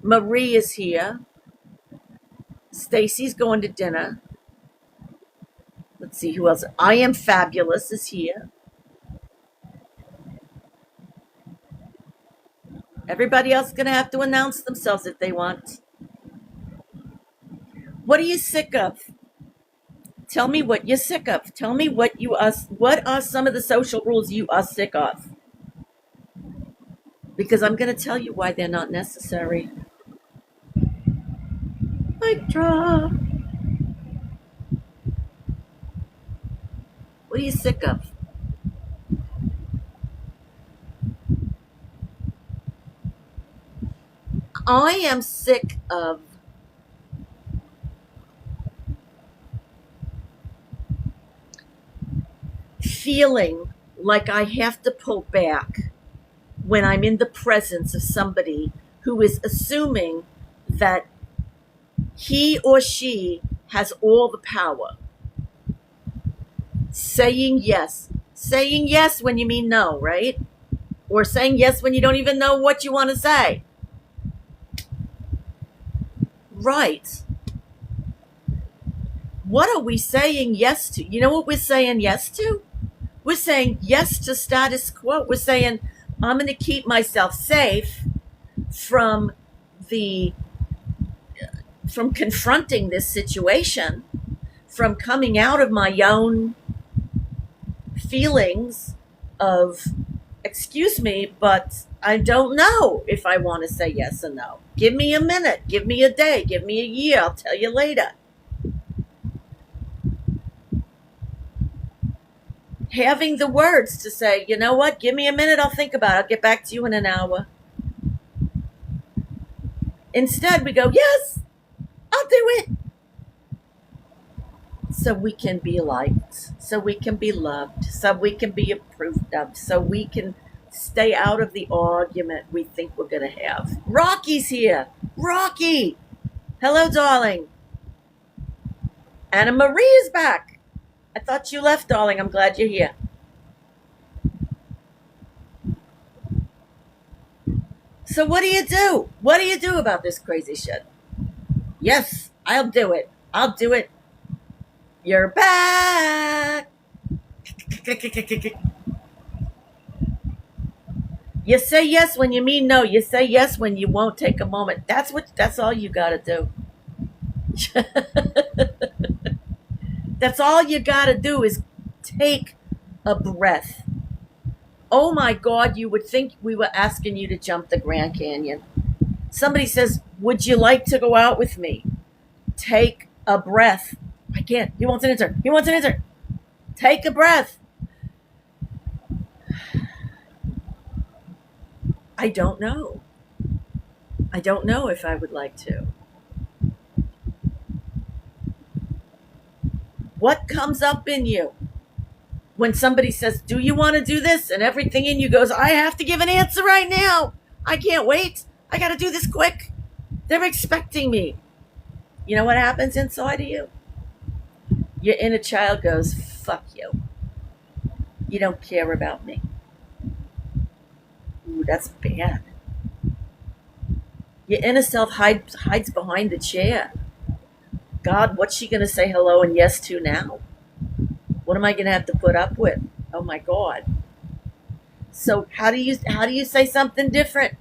Marie is here. Stacy's going to dinner. Let's see who else. I Am Fabulous is here. Everybody else is going to have to announce themselves if they want. What are you sick of? Tell me what you're sick of. Tell me what are some of the social rules you are sick of? Because I'm going to tell you why they're not necessary. Mic drop. What are you sick of? I am sick of feeling like I have to pull back when I'm in the presence of somebody who is assuming that he or she has all the power. Saying yes when you mean no, right? Or saying yes when you don't even know what you want to say. Right. What are we saying yes to? You know what we're saying yes to? We're saying yes to status quo. We're saying, I'm going to keep myself safe from confronting this situation, from coming out of my own feelings of, excuse me, but I don't know if I want to say yes or no. Give me a minute, give me a day, give me a year, I'll tell you later. Having the words to say, you know what, give me a minute, I'll think about it, I'll get back to you in an hour. Instead, we go, yes, I'll do it. So we can be liked, so we can be loved, so we can be approved of, so we can stay out of the argument we think we're going to have. Rocky's here. Rocky. Hello, darling. Anna Marie is back. I thought you left, darling. I'm glad you're here. So what do you do? What do you do about this crazy shit? Yes, I'll do it. I'll do it. You're back. You say yes when you mean no. You say yes when you won't take a moment. That's all you got to do. That's all you got to do is take a breath. Oh my God, you would think we were asking you to jump the Grand Canyon. Somebody says, would you like to go out with me? Take a breath. I can't. He wants an answer. He wants an answer. Take a breath. I don't know. I don't know if I would like to. What comes up in you when somebody says, do you want to do this? And everything in you goes, I have to give an answer right now. I can't wait. I got to do this quick. They're expecting me. You know what happens inside of you? Your inner child goes, fuck you. You don't care about me. Ooh, that's bad. Your inner self hides behind the chair. God, what's she going to say hello and yes to now? What am I going to have to put up with? Oh my God. So how do you say something different?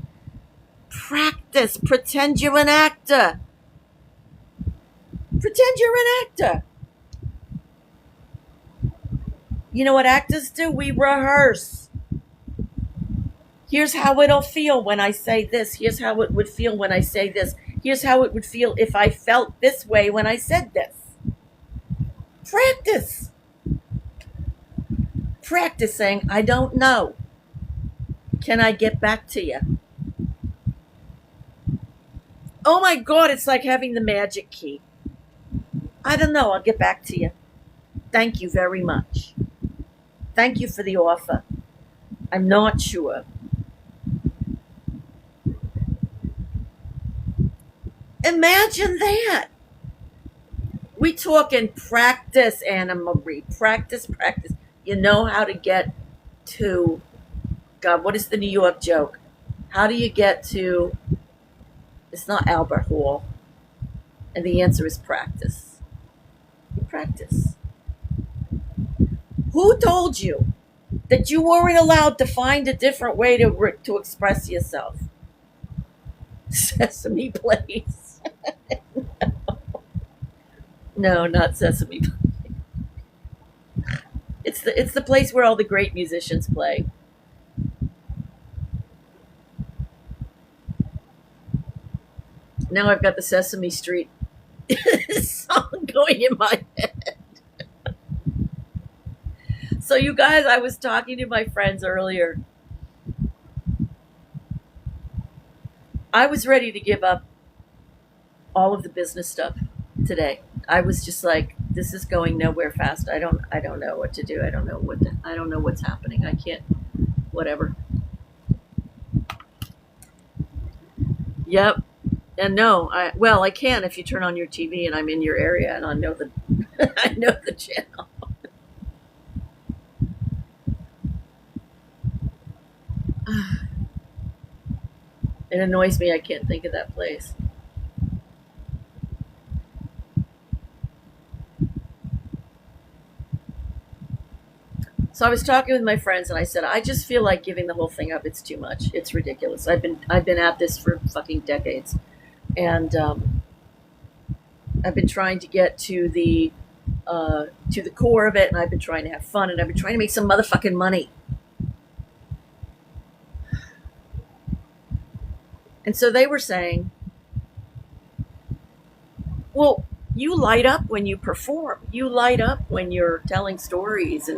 Practice. Pretend you're an actor. Pretend you're an actor. You know what actors do? We rehearse. Here's how it'll feel when I say this. Here's how it would feel when I say this. Here's how it would feel if I felt this way when I said this. Practice. Practice saying, I don't know. Can I get back to you? Oh my God, it's like having the magic key. I don't know, I'll get back to you. Thank you very much. Thank you for the offer. I'm not sure. Imagine that. We talk in practice, Anna Marie. Practice, practice. You know how to get to, God, what is the New York joke? How do you get to, it's not Albert Hall. And the answer is practice. You practice. Who told you that you weren't allowed to find a different way to express yourself? Sesame Place. No, not Sesame Place. It's the place where all the great musicians play. Now I've got the Sesame Street song going in my head. So you guys, I was talking to my friends earlier. I was ready to give up all of the business stuff today. I was just like, this is going nowhere fast. I don't know what to do. I don't know what's happening. I can't, whatever. Yep. And no, I can if you turn on your TV and I'm in your area and I know the I know the channel. It annoys me I can't think of that place. So I was talking with my friends and I said, I just feel like giving the whole thing up. It's too much. It's ridiculous. I've been at this for fucking decades. And I've been trying to get to the core of it, and I've been trying to have fun, and I've been trying to make some motherfucking money. And so they were saying, well, you light up when you perform. You light up when you're telling stories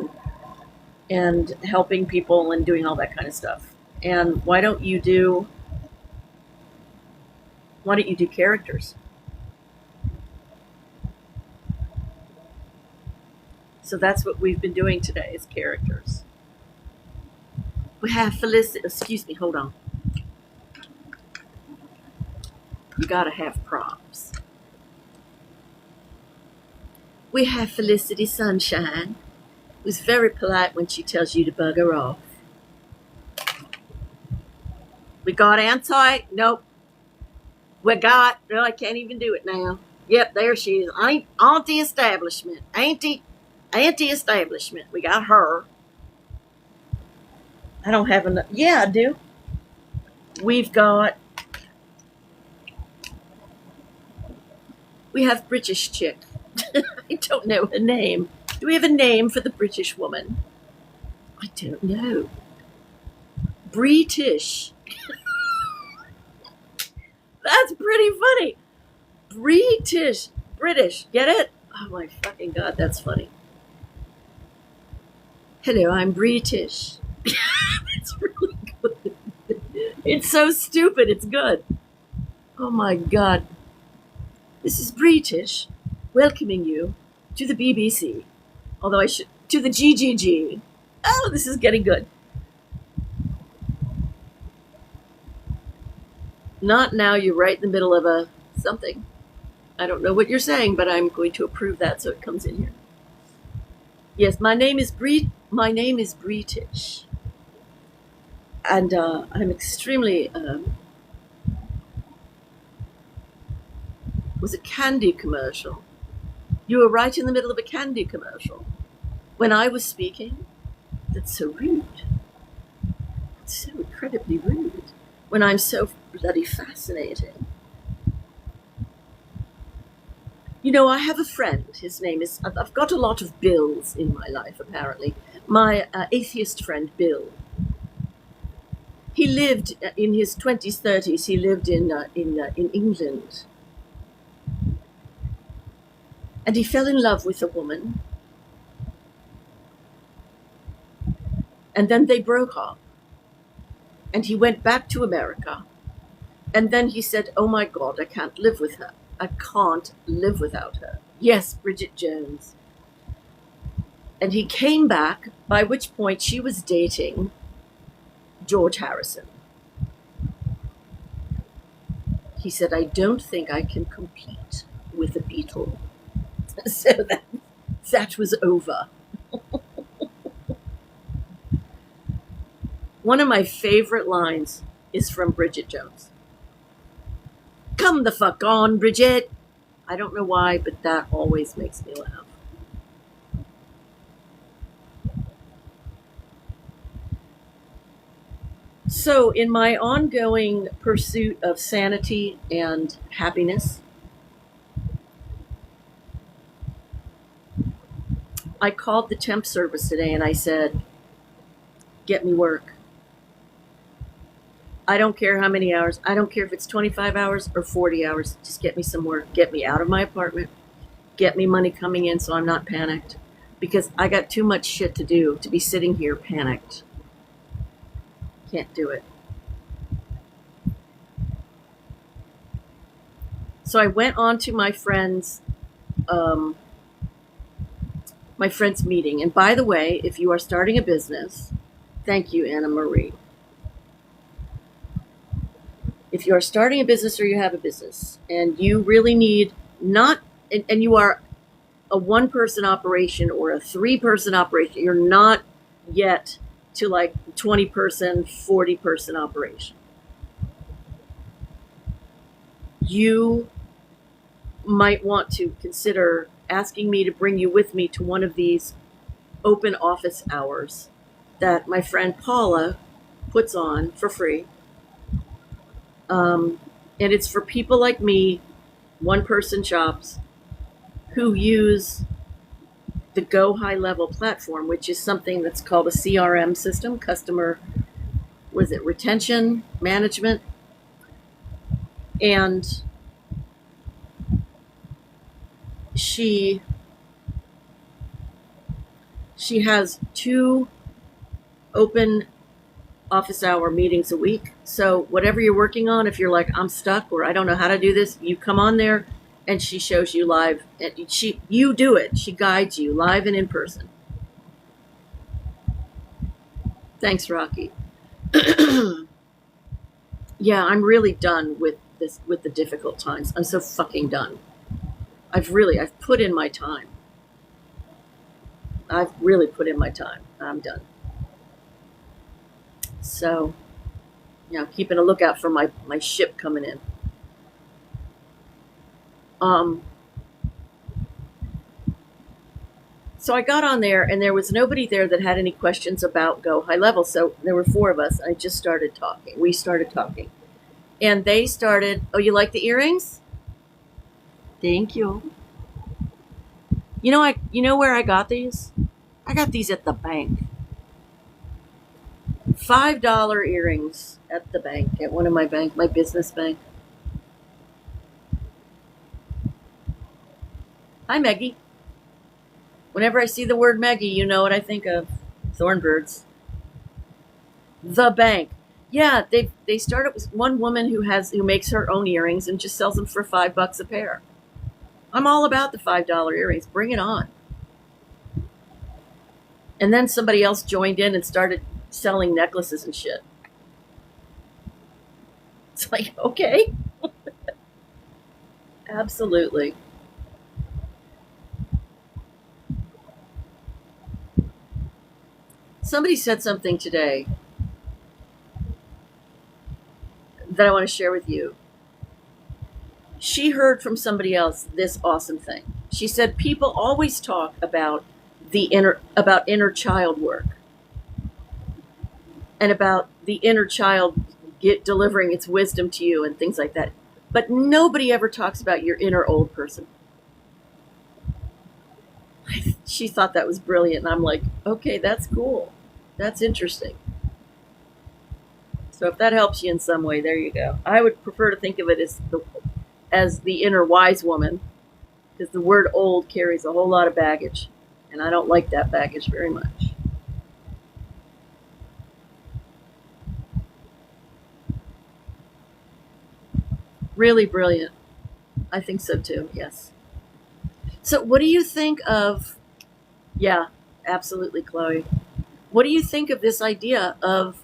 and helping people and doing all that kind of stuff. And why don't you do characters? So that's what we've been doing today, is characters. We have Felicity. Excuse me, hold on. You gotta have props. We have Felicity Sunshine, who's very polite when she tells you to bugger off. We got Nope. No, I can't even do it now. Yep, there she is. Auntie Establishment. Auntie Establishment. We got her. I don't have enough. Yeah, I do. We have British chick. I don't know her name. Do we have a name for the British woman? I don't know. British. That's pretty funny. British. Get it? Oh my fucking God, that's funny. Hello, I'm British. It's really good. It's so stupid, it's good. Oh my God. This is British, welcoming you to the BBC. Although to the GGG. Oh, this is getting good. Not now, you're right in the middle of something. I don't know what you're saying, but I'm going to approve that so it comes in here. Yes, my name is British, and I'm extremely. Was a candy commercial. You were right in the middle of a candy commercial when I was speaking. That's so rude. It's so incredibly rude when I'm so bloody fascinating. You know, I have a friend. His name is. I've got a lot of Bills in my life, apparently. My atheist friend, Bill. He lived in his 20s, 30s. He lived in England, and he fell in love with a woman, and then they broke up, and he went back to America, and then he said, "Oh my God, I can't live with her. I can't live without her." Yes, Bridget Jones. And he came back, by which point she was dating George Harrison. He said, "I don't think I can compete with a Beatle." So that was over. One of my favorite lines is from Bridget Jones. "Come the fuck on, Bridget." I don't know why, but that always makes me laugh. So, in my ongoing pursuit of sanity and happiness, I called the temp service today and I said, get me work. I don't care how many hours. I don't care if it's 25 hours or 40 hours. Just get me some work. Get me out of my apartment. Get me money coming in so I'm not panicked. Because I got too much shit to do to be sitting here panicked. Can't do it. So I went on to my friend's meeting. And by the way, if you are starting a business, thank you, Anna Marie. If you are starting a business or you have a business and you really need and you are a 1-person operation or a 3-person operation, you're not yet to like 20-person, 40-person operation. You might want to consider asking me to bring you with me to one of these open office hours that my friend Paula puts on for free. And it's for people like me, 1-person shops, who use the Go High Level platform, which is something that's called a CRM system, customer, retention management. And she has 2 open office hour meetings a week. So whatever you're working on, if you're like, I'm stuck or I don't know how to do this, you come on there and she shows you live. And you do it. She guides you live and in person. Thanks, Rocky. Yeah, I'm really done with this, with the difficult times. I'm so fucking done. I've put in my time. I've really put in my time. I'm done. So, keeping a lookout for my ship coming in. So I got on there and there was nobody there that had any questions about Go High Level. So there were 4 of us. I just started talking. We started talking. And they started, oh, you like the earrings? Thank you. You know where I got these? I got these at the bank. $5 earrings at the bank, at one of my business bank. Hi, Maggie. Whenever I see the word Maggie, you know what I think of. Thornbirds. The bank. Yeah, they started with one woman who makes her own earrings and just sells them for $5 a pair. I'm all about the $5 earrings. Bring it on. And then somebody else joined in and started selling necklaces and shit. It's like, okay. Absolutely. Somebody said something today that I want to share with you. She heard from somebody else this awesome thing. She said people always talk about inner child work and about the inner child delivering its wisdom to you and things like that. But nobody ever talks about your inner old person. She thought that was brilliant. And I'm like, okay, that's cool. That's interesting. So if that helps you in some way, there you go. I would prefer to think of it as the inner wise woman, because the word old carries a whole lot of baggage. And I don't like that baggage very much. Really brilliant. I think so too, yes. So what do you think of, yeah, absolutely, Chloe. What do you think of this idea of,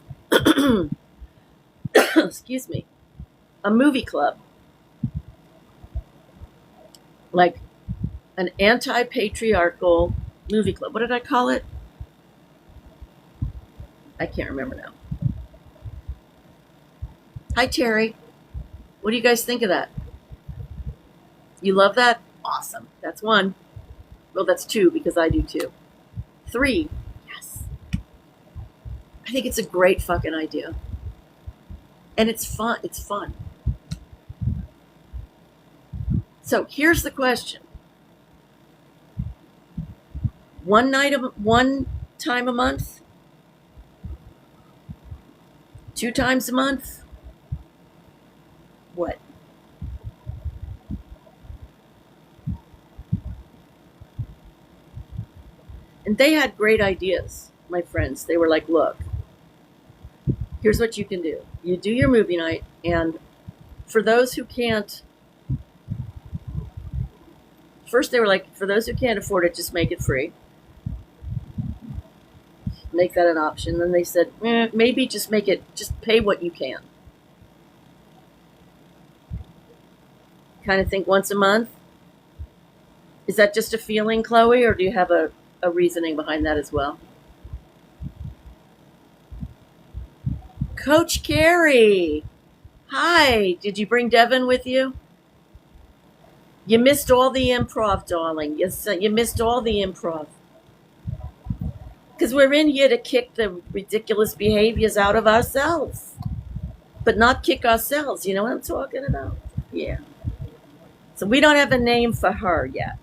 excuse me, a movie club? Like an anti-patriarchal movie club. What did I call it? I can't remember now. Hi, Terry. What do you guys think of that? You love that? Awesome. That's 1. Well, that's 2 because I do too. 3. Yes. I think it's a great fucking idea. And it's fun. It's fun. So here's the question. One time a month? 2 times a month? What? And they had great ideas, my friends. They were like, look, here's what you can do. You do your movie night, and for those who can't, first they were like, for those who can't afford it, just make it free. Make that an option. Then they said, maybe just pay what you can. Kind of think once a month. Is that just a feeling, Chloe, or do you have a reasoning behind that as well? Coach Carrie. Hi. Did you bring Devin with you? You missed all the improv, darling. Yes, you missed all the improv. Because we're in here to kick the ridiculous behaviors out of ourselves. But not kick ourselves. You know what I'm talking about? Yeah. So we don't have a name for her yet.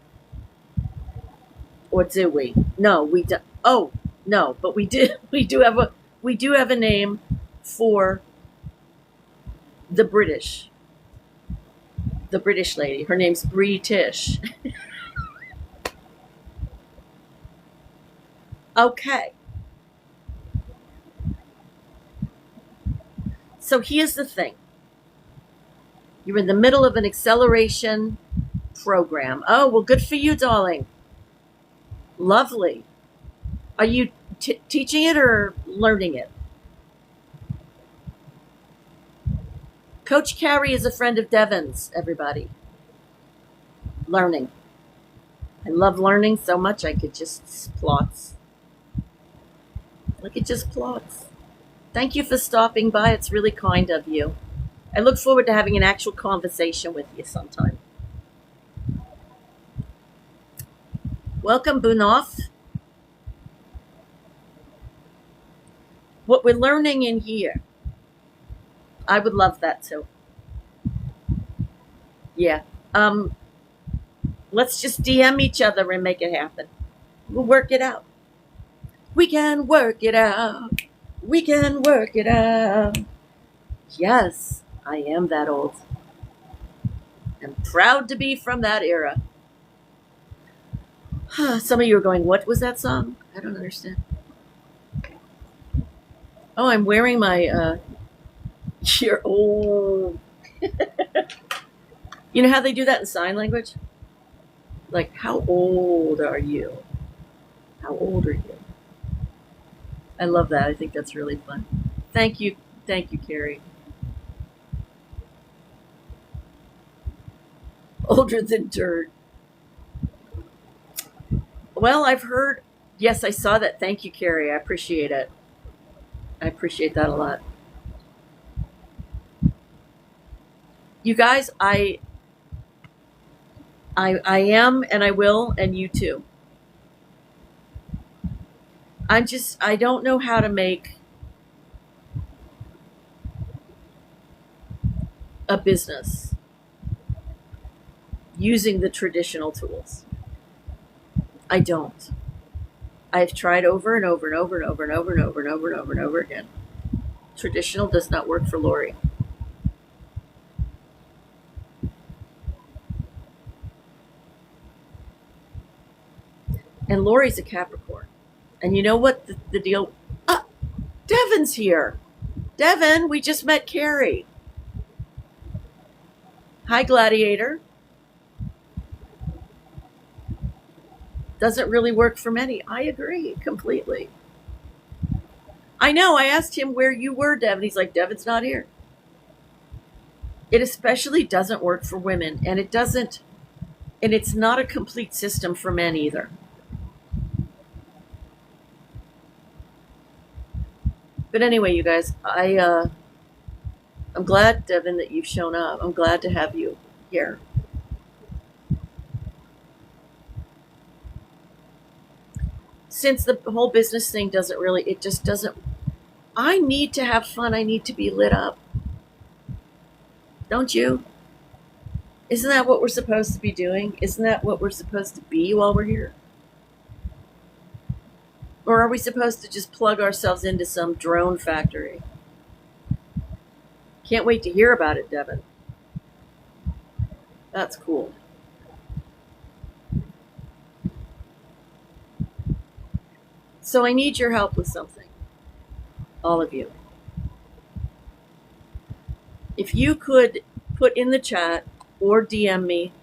Or do we? No, we don't. Oh, no, but we do have a name for the British lady. Her name's Bree Tish. Okay. So here's the thing. You're in the middle of an acceleration program. Oh, well, good for you, darling. Lovely. Are you teaching it or learning it? Coach Carrie is a friend of Devin's, everybody. Learning. I love learning so much I could just plots. Look, it just plots. Thank you for stopping by. It's really kind of you. I look forward to having an actual conversation with you sometime. Welcome, Bunoff. What we're learning in here, I would love that too. Yeah. Let's just DM each other and make it happen. We'll work it out. We can work it out. We can work it out. Yes, I am that old. I'm proud to be from that era. Some of you are going, what was that song? I don't understand. Oh, I'm wearing my, you're old. You know how they do that in sign language? Like, how old are you? How old are you? I love that. I think that's really fun. Thank you, Carrie. Older than dirt. Well, I've heard. Yes, I saw that. Thank you, Carrie. I appreciate it. I appreciate that a lot. You guys, I am, and I will, and you too. I don't know how to make a business using the traditional tools. I don't. I've tried over and over and over and over and over and over and over and over and over again. Traditional does not work for Lori. And Lori's a Capricorn. And you know what the deal? Devin's here. Devin, we just met Carrie. Hi, Gladiator. Doesn't really work for many. I agree completely. I know. I asked him where you were, Devin. He's like, Devin's not here. It especially doesn't work for women, and it's not a complete system for men either. But anyway, you guys, I'm glad, Devin, that you've shown up. I'm glad to have you here. Since the whole business thing doesn't, I need to have fun. I need to be lit up. Don't you? Isn't that what we're supposed to be doing? Isn't that what we're supposed to be while we're here? Or are we supposed to just plug ourselves into some drone factory? Can't wait to hear about it, Devin. That's cool. So I need your help with something. All of you. If you could put in the chat or DM me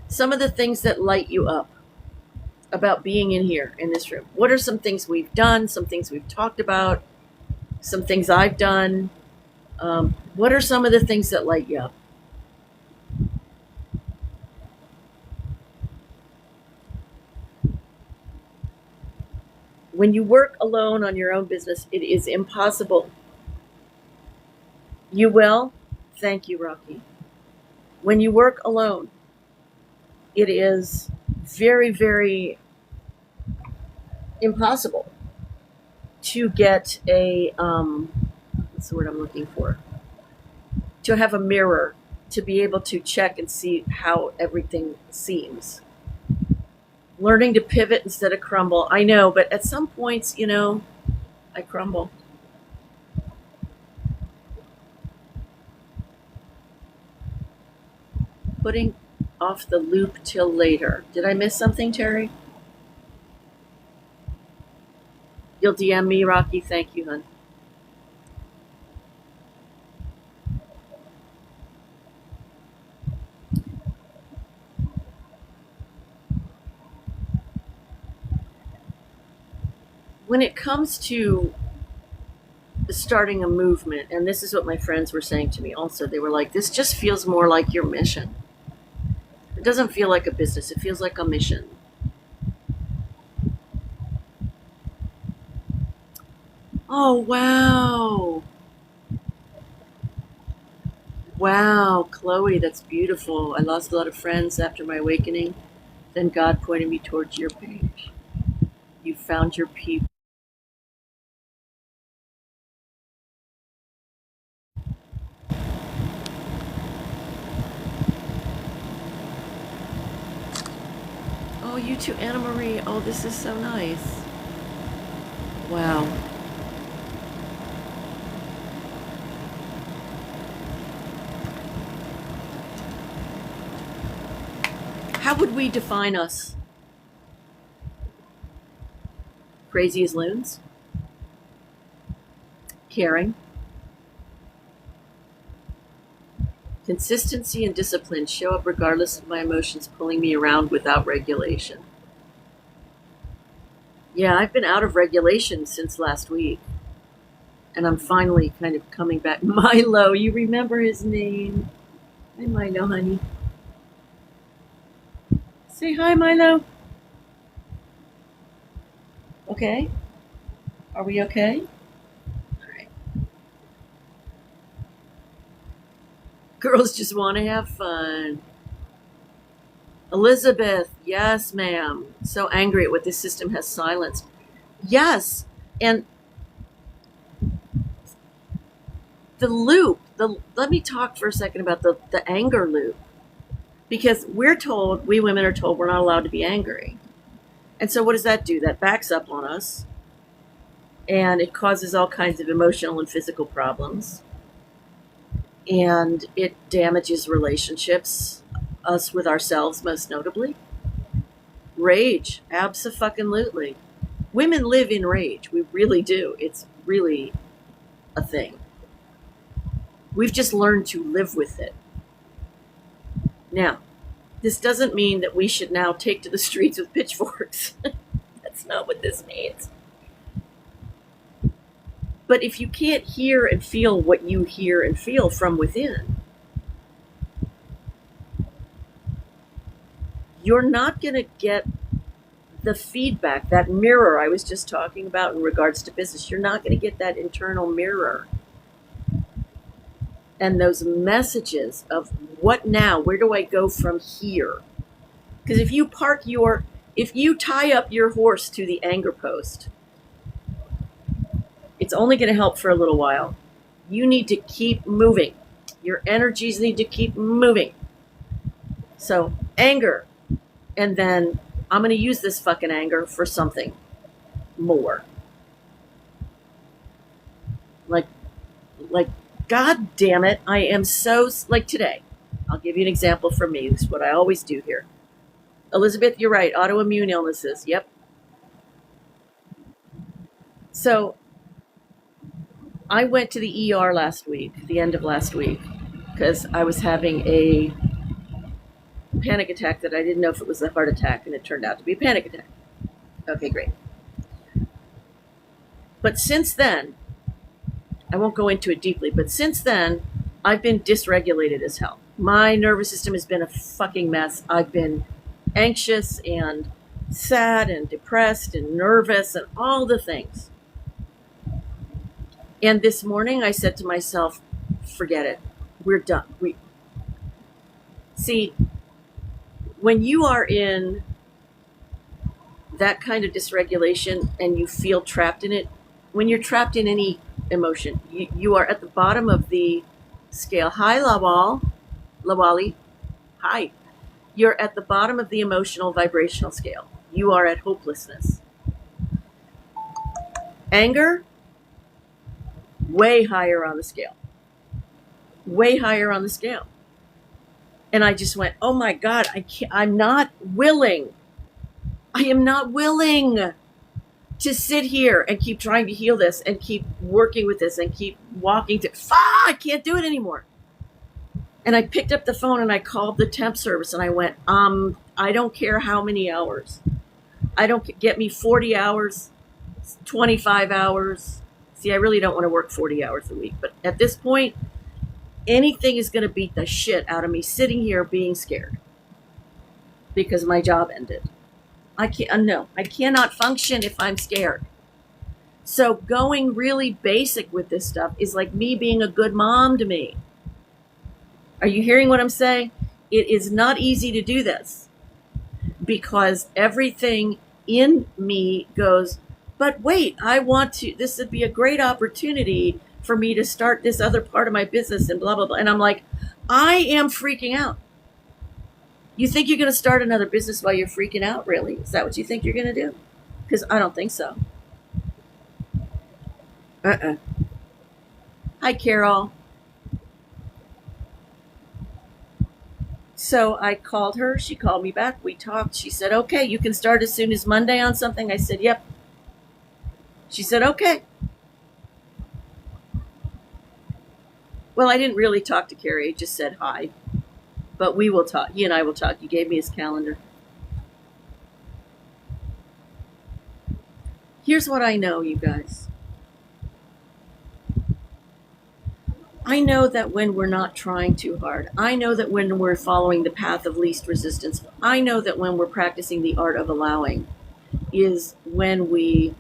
some of the things that light you up about being in here in this room. What are some things we've done, some things we've talked about, some things I've done? What are some of the things that light you up? When you work alone on your own business, it is impossible. You will? Thank you, Rocky. When you work alone, it is very, very impossible to get a, what's the word I'm looking for? To have a mirror, to be able to check and see how everything seems. Learning to pivot instead of crumble. I know, but at some points, I crumble. Putting off the loop till later. Did I miss something, Terry? You'll DM me, Rocky. Thank you, hon. When it comes to starting a movement, and this is what my friends were saying to me also, they were like, this just feels more like your mission. It doesn't feel like a business. It feels like a mission. Oh, wow. Wow, Chloe, that's beautiful. I lost a lot of friends after my awakening. Then God pointed me towards your page. You found your people. Oh, you too, Anna Marie. Oh, this is so nice. Wow. How would we define us? Crazy as loons? Caring? Consistency and discipline show up regardless of my emotions pulling me around without regulation. Yeah, I've been out of regulation since last week. And I'm finally kind of coming back. Milo, you remember his name? Hi, Milo, honey. Say hi, Milo. Okay? Are we okay? All right. Girls just want to have fun. Elizabeth, yes, ma'am. So angry at what this system has silenced. Yes, and the loop, let me talk for a second about the anger loop. Because we women are told we're not allowed to be angry. And so what does that do? That backs up on us. And it causes all kinds of emotional and physical problems. And it damages relationships, us with ourselves most notably. Rage, abso-fucking-lutely. Women live in rage. We really do. It's really a thing. We've just learned to live with it. Now, this doesn't mean that we should now take to the streets with pitchforks. That's not what this means. But if you can't hear and feel what you hear and feel from within, you're not going to get the feedback, that mirror I was just talking about in regards to business. You're not going to get that internal mirror and those messages of what now, where do I go from here? Because if you tie up your horse to the anger post, It's only going to help for a little while. You need to keep moving. Your energies need to keep moving. So anger, and then I'm going to use this fucking anger for something more. Like, God damn it, I am so, like today. I'll give you an example from me. This is what I always do here. Elizabeth, you're right. Autoimmune illnesses. Yep. So I went to the ER last week, the end of last week, because I was having a panic attack that I didn't know if it was a heart attack, and it turned out to be a panic attack. Okay, great. But since then, I won't go into it deeply, but since then, I've been dysregulated as hell. My nervous system has been a fucking mess. I've been anxious and sad and depressed and nervous and all the things. And this morning I said to myself, forget it. We're done. See, when you are in that kind of dysregulation and you feel trapped in it, when you're trapped in any emotion, you are at the bottom of the scale. Hi, Lawali. Hi. You're at the bottom of the emotional vibrational scale. You are at hopelessness. Anger, way higher on the scale. Way higher on the scale. And I just went, oh my God, I'm not willing. I am not willing to sit here and keep trying to heal this and keep working with this and keep walking to, I can't do it anymore. And I picked up the phone and I called the temp service and I went, I don't care how many hours. I don't get me 40 hours, 25 hours. See, I really don't want to work 40 hours a week, but at this point, anything is going to beat the shit out of me sitting here being scared because my job ended. I cannot function if I'm scared. So going really basic with this stuff is like me being a good mom to me. Are you hearing what I'm saying? It is not easy to do this because everything in me goes, but wait, this would be a great opportunity for me to start this other part of my business and blah, blah, blah. And I'm like, I am freaking out. You think you're going to start another business while you're freaking out, really? Is that what you think you're going to do? Because I don't think so. Hi, Carol. So I called her. She called me back. We talked. She said, okay, you can start as soon as Monday on something. I said, yep. She said, okay. Well, I didn't really talk to Carrie. I just said hi. But we will talk. He and I will talk. He gave me his calendar. Here's what I know, you guys. I know that when we're not trying too hard, I know that when we're following the path of least resistance, I know that when we're practicing the art of allowing is when we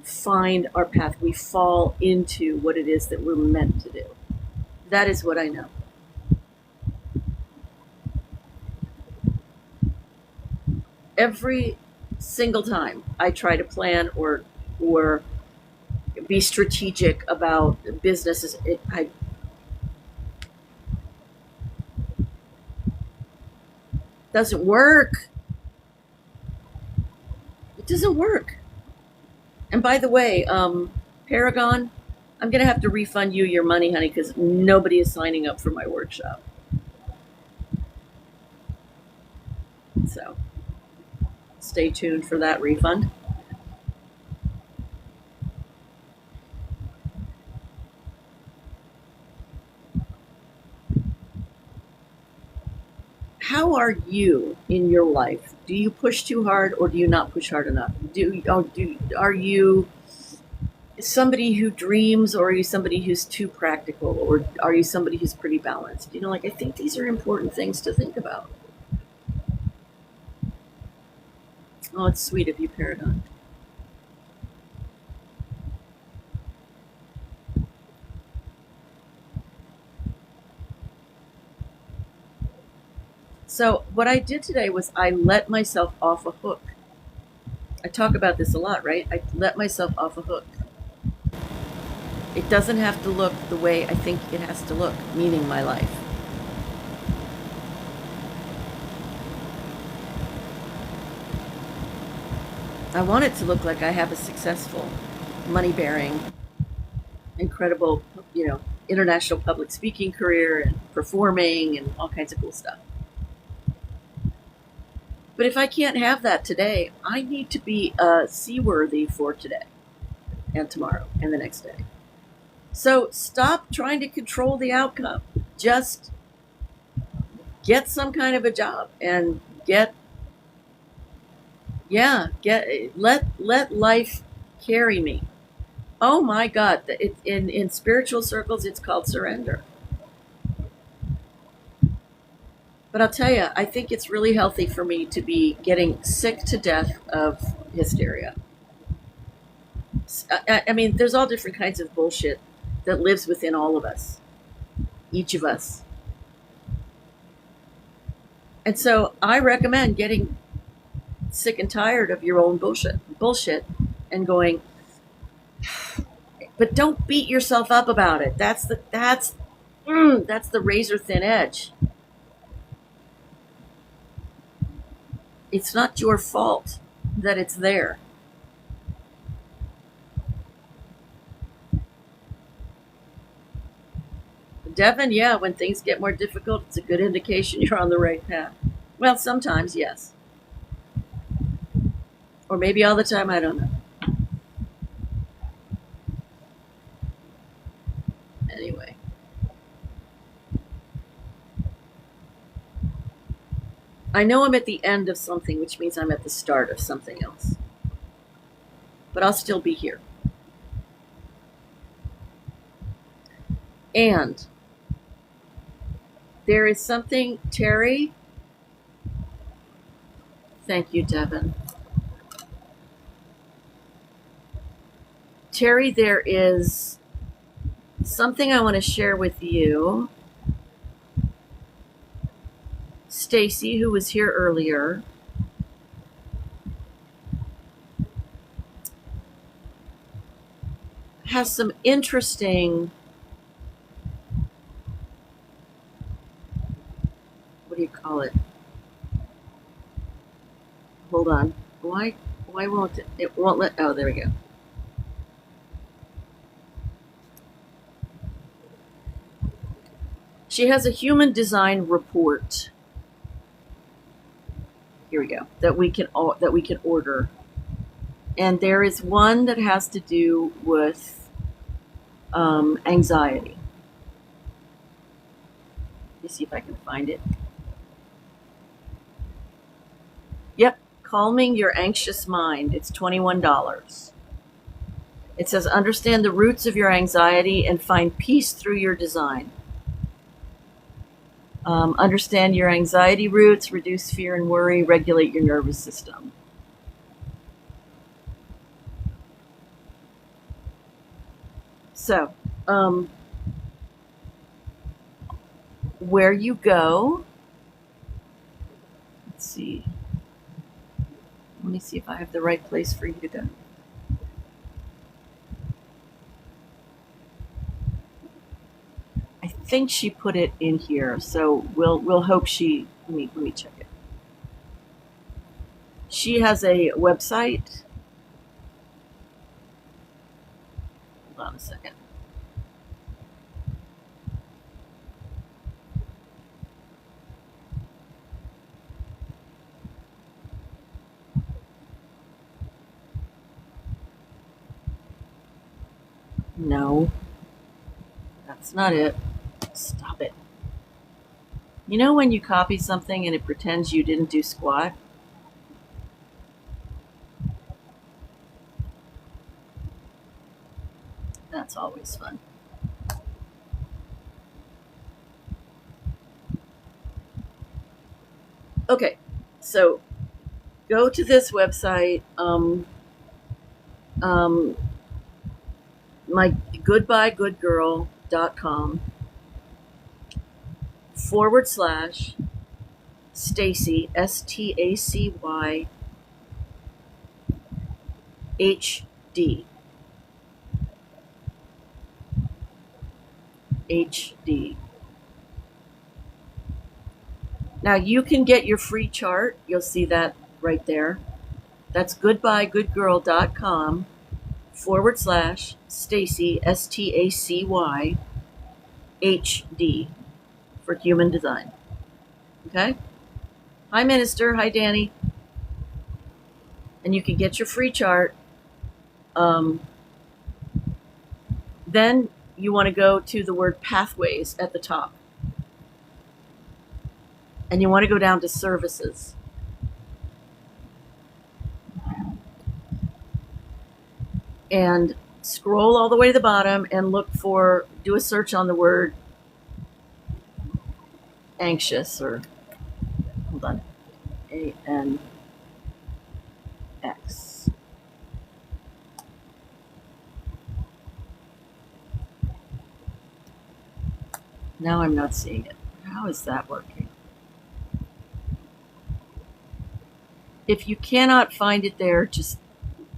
find our path, we fall into what it is that we're meant to do. That is what I know. Every single time I try to plan or be strategic about businesses, it doesn't work. It doesn't work. And by the way, Paragon, I'm going to have to refund you your money, honey, because nobody is signing up for my workshop. So stay tuned for that refund. How are you in your life? Do you push too hard or do you not push hard enough? Are you somebody who dreams, or are you somebody who's too practical, or are you somebody who's pretty balanced? I think these are important things to think about. Oh, it's sweet of you, Paragon. So what I did today was I let myself off a hook. I talk about this a lot, right? I let myself off a hook. It doesn't have to look the way I think it has to look, meaning my life. I want it to look like I have a successful, money-bearing, incredible, international public speaking career and performing and all kinds of cool stuff. But if I can't have that today, I need to be seaworthy for today and tomorrow and the next day. So stop trying to control the outcome. Just get some kind of a job and let life carry me. Oh my God! In spiritual circles, it's called surrender. But I'll tell you, I think it's really healthy for me to be getting sick to death of hysteria. I mean, there's all different kinds of bullshit that lives within all of us, each of us. And so I recommend getting sick and tired of your own bullshit and going, but don't beat yourself up about it. That's the razor thin edge. It's not your fault that it's there. Devin, yeah, when things get more difficult, it's a good indication you're on the right path. Well, sometimes, yes. Or maybe all the time, I don't know. Anyway. I know I'm at the end of something, which means I'm at the start of something else. But I'll still be here. And there is something, Terry. Thank you, Devin. Terry, there is something I want to share with you. Stacy, who was here earlier, has some interesting, what do you call it? Hold on. Why won't it won't let, oh, there we go. She has a human design report. Here we go. That we can order. And there is one that has to do with anxiety. Let me see if I can find it. Yep, calming your anxious mind. It's $21. It says, understand the roots of your anxiety and find peace through your design. Understand your anxiety roots, reduce fear and worry, regulate your nervous system. So, where you go, let's see. Let me see if I have the right place for you to go. I think she put it in here, so we'll hope she. Let me check it. She has a website. Hold on a second. No, that's not it. Stop it. You know when you copy something and it pretends you didn't do squat? That's always fun. Okay, so go to this website, my goodbyegoodgirl.com / Stacy, STACY HD. HD. Now you can get your free chart. You'll see that right there. That's goodbyegoodgirl.com/Stacy, STACY, HD for human design. Okay? Hi, Minister. Hi, Danny. And you can get your free chart. Then you want to go to the word pathways at the top. And you want to go down to services. And scroll all the way to the bottom and do a search on the word anxious, or hold on, ANX. Now I'm not seeing it. How is that working? If you cannot find it there, just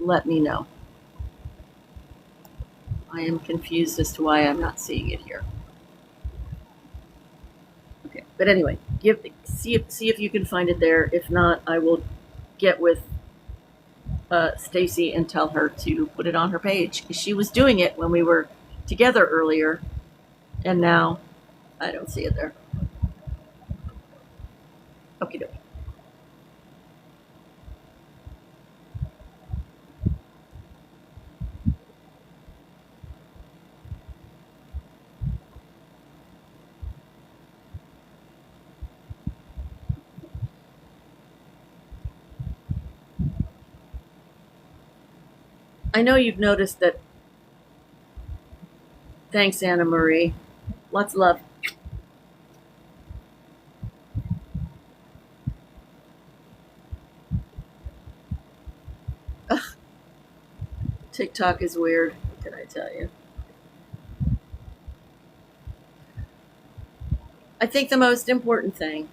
let me know. I am confused as to why I'm not seeing it here. Okay, but anyway, see if you can find it there. If not, I will get with Stacy and tell her to put it on her page, because she was doing it when we were together earlier, and now I don't see it there. Okie dokie. I know you've noticed that. Thanks, Anna Marie. Lots of love. Ugh. TikTok is weird. What can I tell you? I think the most important thing,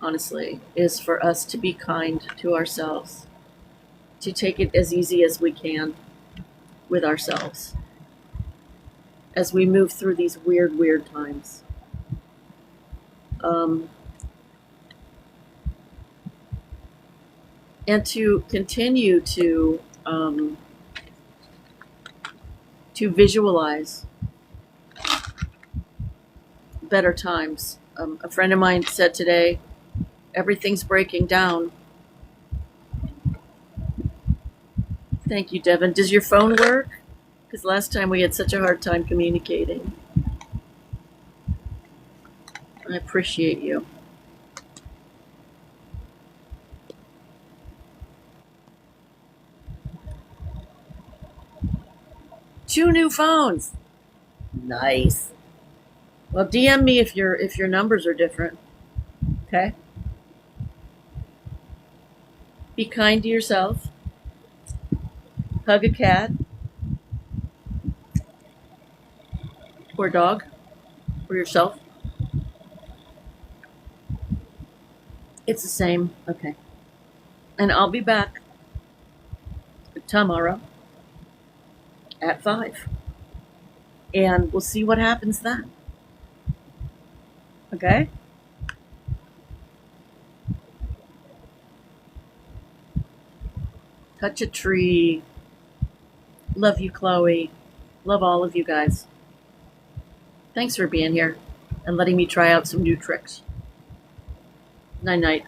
honestly, is for us to be kind to ourselves, to take it as easy as we can with ourselves as we move through these weird times. And to continue to visualize better times. A friend of mine said today, everything's breaking down. Thank you, Devin. Does your phone work? Because last time we had such a hard time communicating. I appreciate you. Two new phones. Nice. Well, DM me if your numbers are different. Okay? Be kind to yourself. Hug a cat. Or dog. Or yourself. It's the same. Okay. And I'll be back tomorrow at 5. And we'll see what happens then. Okay? Touch a tree. Love you, Chloe. Love all of you guys. Thanks for being here and letting me try out some new tricks. Night-night.